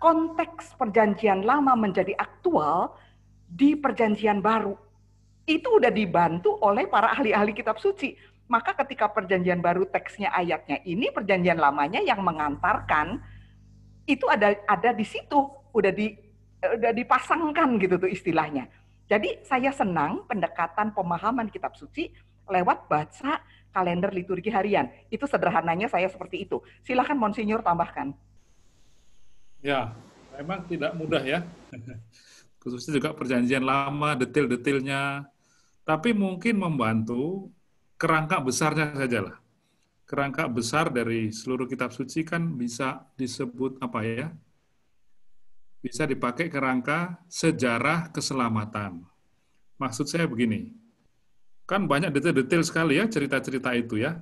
konteks Perjanjian Lama menjadi aktual di Perjanjian Baru. Itu udah dibantu oleh para ahli-ahli kitab suci. Maka ketika Perjanjian Baru teksnya ayatnya ini, Perjanjian Lamanya yang mengantarkan itu ada di situ, udah udah dipasangkan gitu tuh istilahnya. Jadi saya senang pendekatan pemahaman kitab suci lewat baca kalender liturgi harian. Itu sederhananya saya seperti itu. Silakan Monsinyur tambahkan. Ya, memang tidak mudah ya. Khususnya juga perjanjian lama, detail-detailnya. Tapi mungkin membantu kerangka besarnya sajalah. Kerangka besar dari seluruh kitab suci kan bisa disebut apa ya? Bisa dipakai kerangka sejarah keselamatan. Maksud saya begini, kan banyak detail-detail sekali ya cerita-cerita itu ya.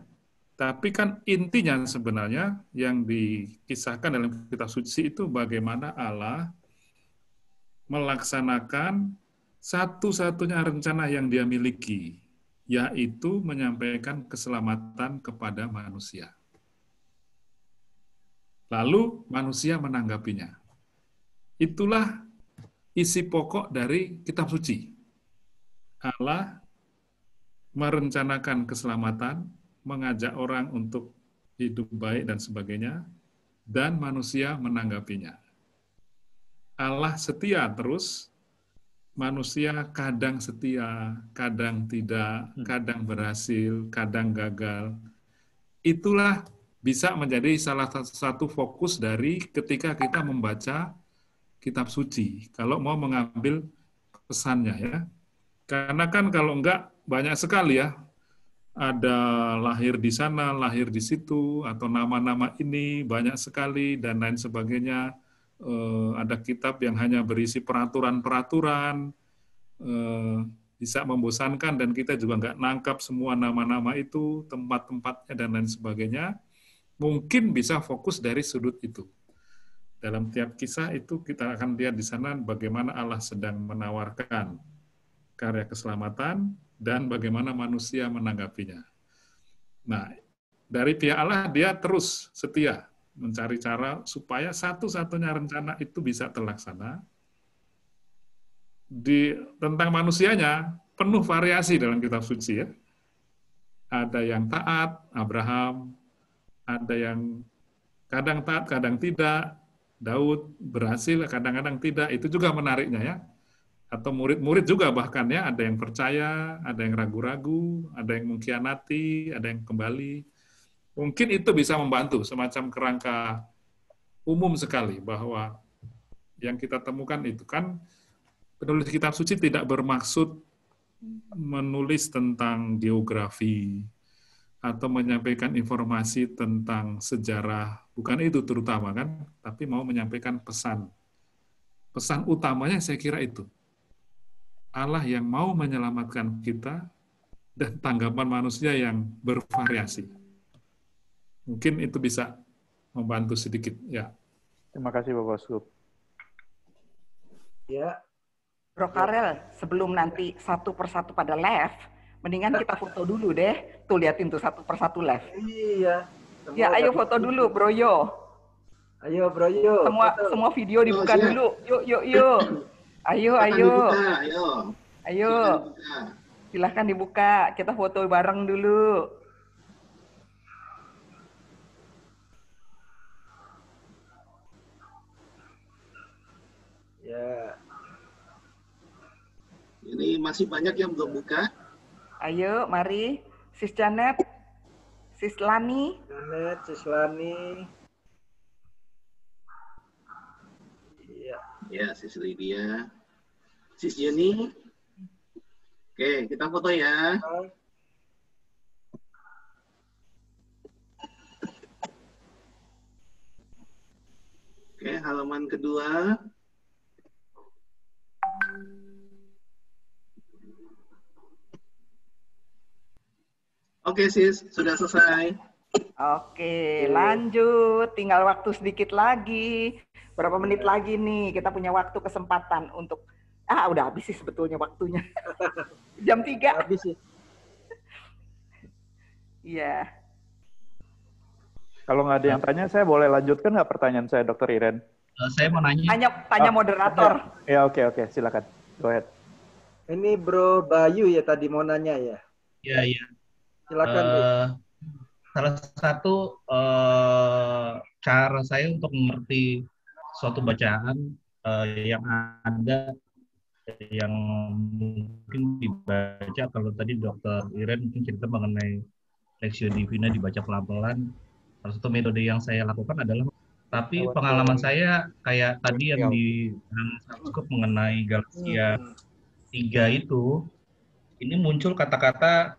Tapi kan intinya sebenarnya yang dikisahkan dalam kitab suci itu bagaimana Allah melaksanakan satu-satunya rencana yang dia miliki, yaitu menyampaikan keselamatan kepada manusia. Lalu manusia menanggapinya. Itulah isi pokok dari kitab suci. Allah merencanakan keselamatan, mengajak orang untuk hidup baik dan sebagainya, dan manusia menanggapinya. Allah setia terus, manusia kadang setia, kadang tidak, kadang berhasil, kadang gagal. Itulah bisa menjadi salah satu fokus dari ketika kita membaca kitab suci, kalau mau mengambil pesannya ya. Karena kan kalau enggak, banyak sekali ya, ada lahir di sana, lahir di situ, atau nama-nama ini banyak sekali, dan lain sebagainya. Ada kitab yang hanya berisi peraturan-peraturan, bisa membosankan, dan kita juga nggak nangkap semua nama-nama itu, tempat-tempatnya, dan lain sebagainya. Mungkin bisa fokus dari sudut itu. Dalam tiap kisah itu kita akan lihat di sana bagaimana Allah sedang menawarkan karya keselamatan, dan bagaimana manusia menanggapinya. Nah, dari pihak Allah dia terus setia mencari cara supaya satu-satunya rencana itu bisa terlaksana. Tentang manusianya, penuh variasi dalam kitab suci ya. Ada yang taat, Abraham, ada yang kadang taat, kadang tidak, Daud berhasil, kadang-kadang tidak, itu juga menariknya ya. Atau murid-murid juga bahkan ya, ada yang percaya, ada yang ragu-ragu, ada yang mengkhianati, ada yang kembali. Mungkin itu bisa membantu semacam kerangka umum sekali bahwa yang kita temukan itu kan penulis kitab suci tidak bermaksud menulis tentang geografi atau menyampaikan informasi tentang sejarah, bukan itu terutama kan, tapi mau menyampaikan pesan. Pesan utamanya saya kira itu. Allah yang mau menyelamatkan kita dan tanggapan manusia yang bervariasi. Mungkin itu bisa membantu sedikit ya. Terima kasih Bapak Uskup. Ya. Bro Karel, sebelum nanti satu persatu pada live, mendingan kita foto dulu deh. Tuh liatin tuh satu persatu live. Iya. Ya ayo foto dulu Bro Yo. Ayo Bro Yo. Semua video dibuka dulu. Yuk. Ayo. Ayo. Silahkan dibuka. Kita foto bareng dulu. Ya. Ini masih banyak yang belum buka. Ayo, mari. Sis Janet, Sis Lani. Sis Lani. Iya. Ya, Sis Lydia. Sis Jenny. Oke, kita foto ya. Oke, halaman kedua. Oke, Sis, sudah selesai. Oke, lanjut. Tinggal waktu sedikit lagi. Berapa menit lagi nih? Kita punya waktu kesempatan untuk... udah habis sih sebetulnya waktunya. Jam 3. Habis sih. Iya. Kalau nggak ada yang tanya, saya boleh lanjutkan nggak pertanyaan saya, Dr. Iren? Saya mau nanya. Tanya moderator. Ya, oke, silakan. Go ahead. Ini Bro Bayu ya tadi mau nanya ya? Iya. Silakan. Salah satu cara saya untuk mengerti suatu bacaan yang ada yang mungkin dibaca, kalau tadi Dr. Iren mungkin cerita mengenai Lectio Divina dibaca pelan-pelan. Salah satu metode yang saya lakukan adalah, tapi pengalaman saya kayak tadi yang di Subscope mengenai Galatia 3 itu, ini muncul kata-kata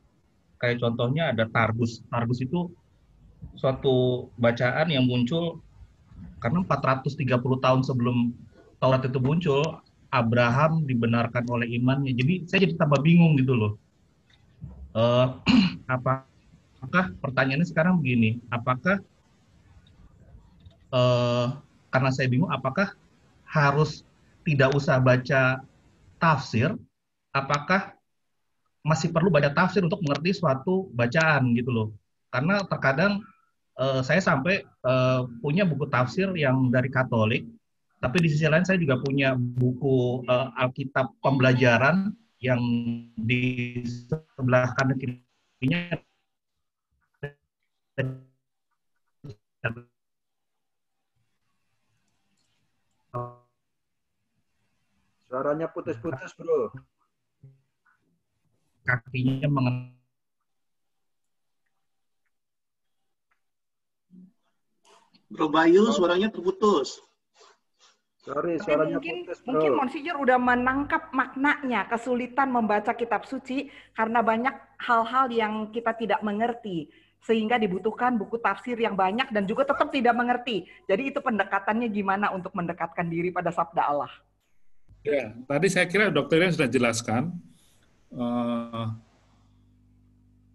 kayak contohnya ada Targus. Targus itu suatu bacaan yang muncul karena 430 tahun sebelum Taurat itu muncul, Abraham dibenarkan oleh imannya. Jadi saya jadi tambah bingung gitu loh. Apakah pertanyaannya sekarang begini, apakah karena saya bingung, apakah harus tidak usah baca tafsir, apakah masih perlu baca tafsir untuk mengerti suatu bacaan gitu loh. Karena terkadang saya sampai punya buku tafsir yang dari Katolik, tapi di sisi lain saya juga punya buku Alkitab pembelajaran yang di sebelah kanan kirinya Suaranya putus-putus, Bro. kakinya mengenai. Bro Bayu, suaranya terputus. Sorry, Tapi suaranya mungkin putus, mungkin Bro. Monsinyur udah menangkap maknanya, kesulitan membaca kitab suci karena banyak hal-hal yang kita tidak mengerti, sehingga dibutuhkan buku tafsir yang banyak dan juga tetap tidak mengerti. Jadi itu pendekatannya gimana untuk mendekatkan diri pada sabda Allah. Ya, tadi saya kira dokternya sudah jelaskan.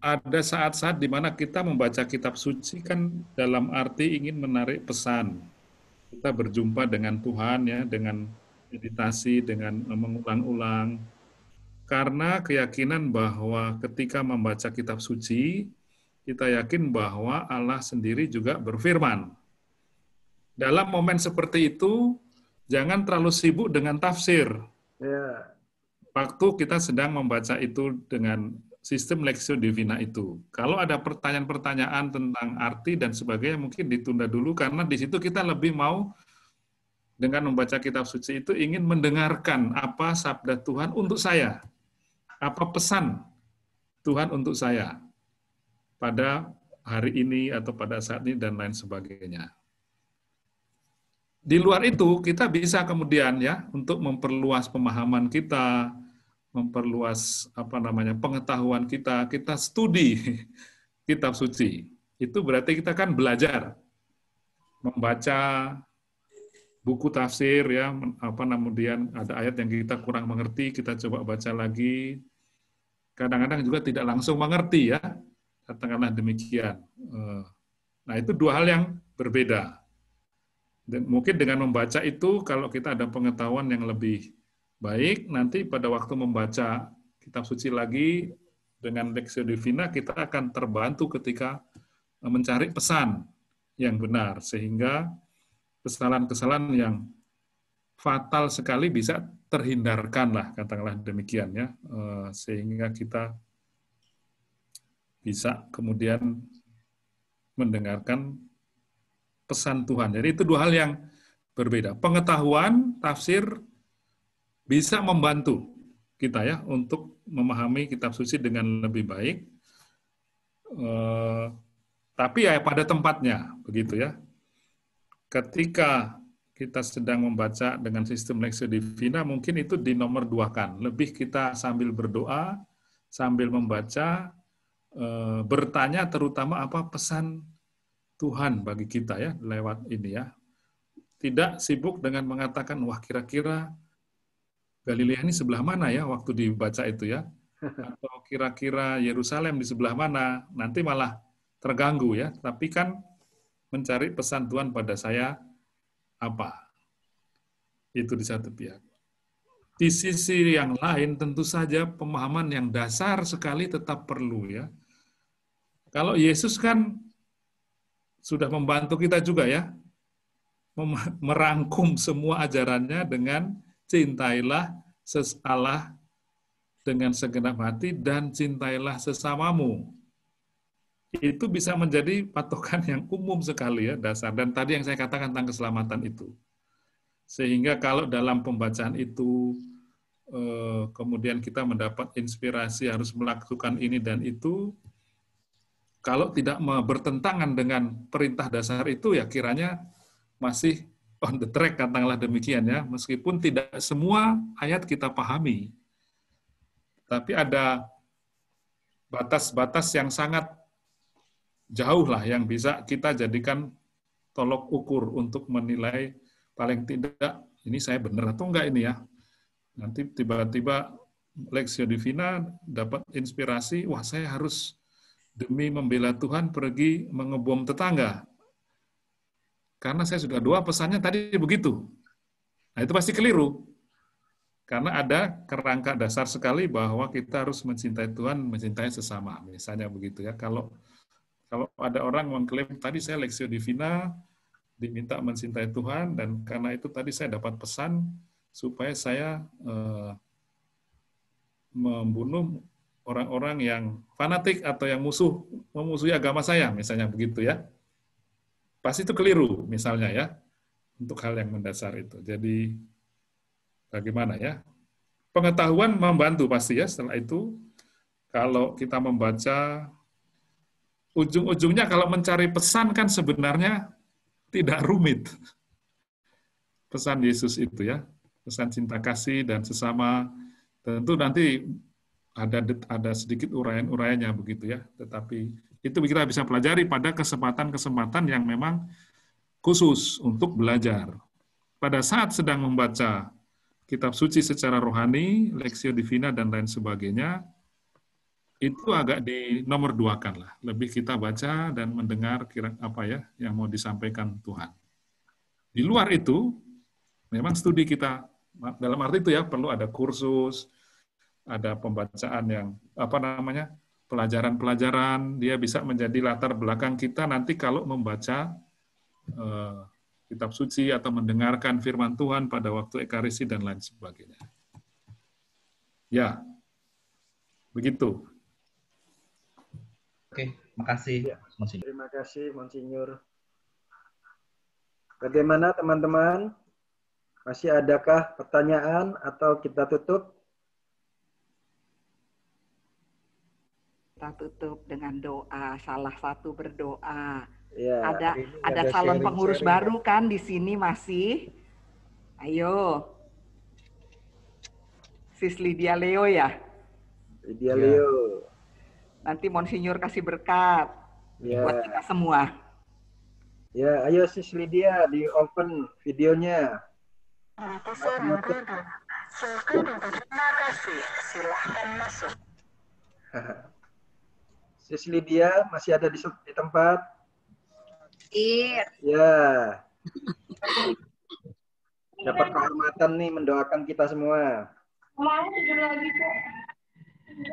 Ada saat-saat di mana kita membaca kitab suci kan dalam arti ingin menarik pesan. Kita berjumpa dengan Tuhan ya, dengan meditasi, dengan mengulang-ulang. Karena keyakinan bahwa ketika membaca kitab suci, kita yakin bahwa Allah sendiri juga berfirman. Dalam momen seperti itu, jangan terlalu sibuk dengan tafsir. Ya. Waktu kita sedang membaca itu dengan sistem Lectio Divina itu. Kalau ada pertanyaan-pertanyaan tentang arti dan sebagainya, mungkin ditunda dulu, karena di situ kita lebih mau dengan membaca kitab suci itu ingin mendengarkan apa sabda Tuhan untuk saya, apa pesan Tuhan untuk saya pada hari ini atau pada saat ini dan lain sebagainya. Di luar itu, kita bisa kemudian ya untuk memperluas pemahaman kita, memperluas pengetahuan kita studi kitab suci. Itu berarti kita kan belajar membaca buku tafsir ya, kemudian ada ayat yang kita kurang mengerti, kita coba baca lagi. Kadang-kadang juga tidak langsung mengerti ya, katakanlah demikian. Nah, itu dua hal yang berbeda. Dan mungkin dengan membaca itu, kalau kita ada pengetahuan yang lebih baik, nanti pada waktu membaca kitab suci lagi dengan Lectio Divina, kita akan terbantu ketika mencari pesan yang benar, sehingga kesalahan-kesalahan yang fatal sekali bisa terhindarkan lah, katakanlah demikian ya, sehingga kita bisa kemudian mendengarkan pesan Tuhan. Jadi itu dua hal yang berbeda. Pengetahuan, tafsir bisa membantu kita ya untuk memahami kitab suci dengan lebih baik. Tapi ya pada tempatnya, begitu ya. Ketika kita sedang membaca dengan sistem Lectio Divina, mungkin itu dinomor duakan. Lebih kita sambil berdoa, sambil membaca, bertanya terutama apa pesan Tuhan bagi kita ya lewat ini ya. Tidak sibuk dengan mengatakan, wah kira-kira Galilea ini sebelah mana ya waktu dibaca itu ya. Atau kira-kira Yerusalem di sebelah mana. Nanti malah terganggu ya. Tapi kan mencari pesan Tuhan pada saya apa. Itu di satu pihak. Di sisi yang lain tentu saja pemahaman yang dasar sekali tetap perlu ya. Kalau Yesus kan sudah membantu kita juga ya, merangkum semua ajarannya dengan cintailah Allah dengan segenap hati dan cintailah sesamamu. Itu bisa menjadi patokan yang umum sekali ya, dasar. Dan tadi yang saya katakan tentang keselamatan itu. Sehingga kalau dalam pembacaan itu kemudian kita mendapat inspirasi harus melakukan ini dan itu, kalau tidak bertentangan dengan perintah dasar itu, ya kiranya masih on the track, katakanlah demikian ya, meskipun tidak semua ayat kita pahami. Tapi ada batas-batas yang sangat jauh lah yang bisa kita jadikan tolok ukur untuk menilai paling tidak ini saya benar atau enggak ini ya. Nanti tiba-tiba Lectio Divina dapat inspirasi, wah saya harus demi membela Tuhan pergi mengebom tetangga. Karena saya sudah doa pesannya tadi begitu. Nah itu pasti keliru. Karena ada kerangka dasar sekali bahwa kita harus mencintai Tuhan, mencintai sesama. Misalnya begitu ya. Kalau ada orang mengklaim, tadi saya Lectio Divina, diminta mencintai Tuhan, dan karena itu tadi saya dapat pesan supaya saya membunuh orang-orang yang fanatik atau yang memusuhi agama saya, misalnya begitu ya. Pasti itu keliru, misalnya ya, untuk hal yang mendasar itu. Jadi, bagaimana ya? Pengetahuan membantu pasti ya, setelah itu, kalau kita membaca, ujung-ujungnya kalau mencari pesan kan sebenarnya tidak rumit. Pesan Yesus itu ya, pesan cinta kasih dan sesama, tentu nanti ada sedikit uraian-uraiannya begitu ya, tetapi itu kita bisa pelajari pada kesempatan-kesempatan yang memang khusus untuk belajar. Pada saat sedang membaca kitab suci secara rohani, Lectio Divina dan lain sebagainya, itu agak dinomor duakan lah. Lebih kita baca dan mendengar apa ya yang mau disampaikan Tuhan. Di luar itu, memang studi kita, dalam arti itu ya, perlu ada kursus, ada pembacaan yang, pelajaran-pelajaran, dia bisa menjadi latar belakang kita nanti kalau membaca kitab suci atau mendengarkan firman Tuhan pada waktu Ekaristi dan lain sebagainya. Ya, begitu. Oke, makasih. Ya, terima kasih, Monsinyur. Bagaimana teman-teman? Masih adakah pertanyaan atau kita tutup? Kita tutup dengan doa, salah satu berdoa. Ya, ada calon pengurus baru kan di sini masih. Ayo. Sis Lydia Leo ya? Lydia Leo. Nanti Monsinyur kasih berkat buat kita semua. Ya, ayo Sis Lydia di open videonya. Terima kasih. Silahkan masuk. Sis Lydia masih ada di tempat? Iya. Ya. Dapat kehormatan nih mendoakan kita semua.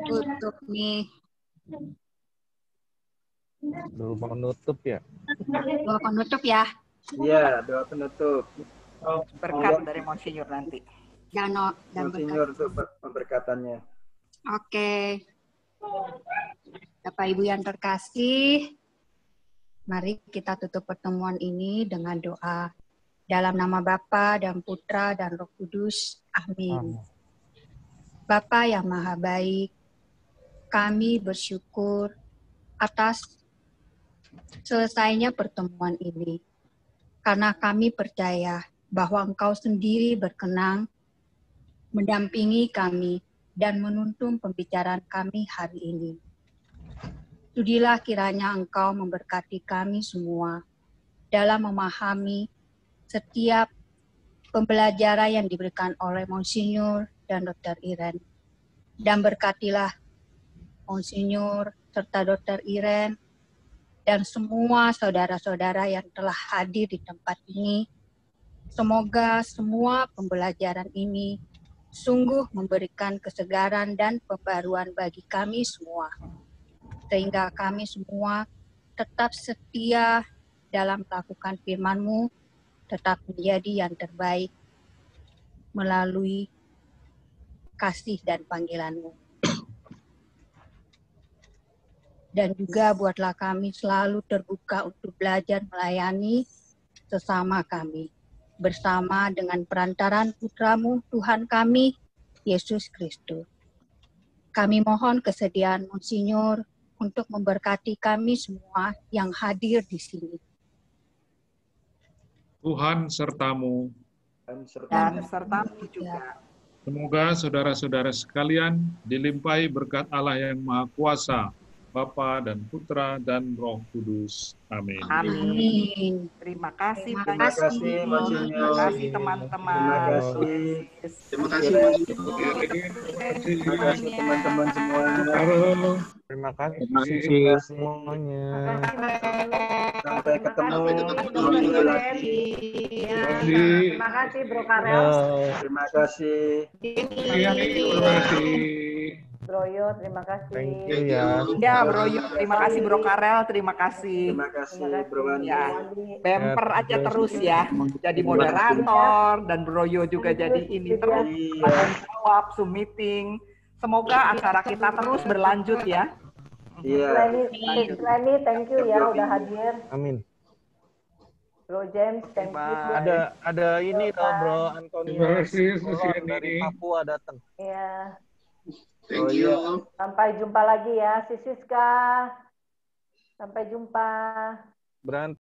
Tutup nih. Doa penutup ya? Doa penutup ya. Iya, doa penutup. Berkat dari Monsinyur nanti. Dan Monsinyur untuk pemberkatannya. Oke. Bapak Ibu yang terkasih, mari kita tutup pertemuan ini dengan doa. Dalam nama Bapa dan Putra dan Roh Kudus. Amin. Bapa yang Maha Baik, kami bersyukur atas selesainya pertemuan ini. Karena kami percaya bahwa Engkau sendiri berkenan mendampingi kami dan menuntun pembicaraan kami hari ini. Sudilah kiranya Engkau memberkati kami semua dalam memahami setiap pembelajaran yang diberikan oleh Monsinyur dan Dr. Iren. Dan berkatilah Monsinyur serta Dr. Iren dan semua saudara-saudara yang telah hadir di tempat ini. Semoga semua pembelajaran ini sungguh memberikan kesegaran dan pembaruan bagi kami semua. Sehingga kami semua tetap setia dalam melakukan firman-Mu, tetap menjadi yang terbaik melalui kasih dan panggilan-Mu. Dan juga buatlah kami selalu terbuka untuk belajar melayani sesama kami. bersama dengan perantaran Putra-Mu Tuhan kami, Yesus Kristus. Kami mohon kesediaan Monsinyur untuk memberkati kami semua yang hadir di sini. Tuhan sertamu. Dan sertamu juga. Semoga saudara-saudara sekalian dilimpahi berkat Allah yang Maha Kuasa, Bapa dan Putra dan Roh Kudus. Amin. Amin. Terima kasih Terima banyak. kasih, Monsinyur. Terima kasih teman-teman. Terima kasih. Terima kasih. Terima kasih teman-teman semua. Terima kasih semuanya. Sampai ketemu minggu lagi. Terima kasih Bro Karel. Terima kasih. Terima kasih. Bro Yo, terima kasih. Thank you ya. Ya, Bro Yu, terima kasih Bro Karel, terima kasih. Terima kasih, Bro Wandi. Ya, bemper aja terus ya. Jadi moderator dan Bro Yo juga jadi ini terus. Iya. Tanya jawab, Zoom meeting. Semoga acara kita terus berlanjut ya. Iya. Lenny, thank you ya udah hadir. Amin. Bro James, thank you. Ada ini loh Bro Antonio. Terima kasih, Orang dari Papua datang. Iya. Thank you. Sampai jumpa lagi ya, Sis Siska. Sampai jumpa. Berantem.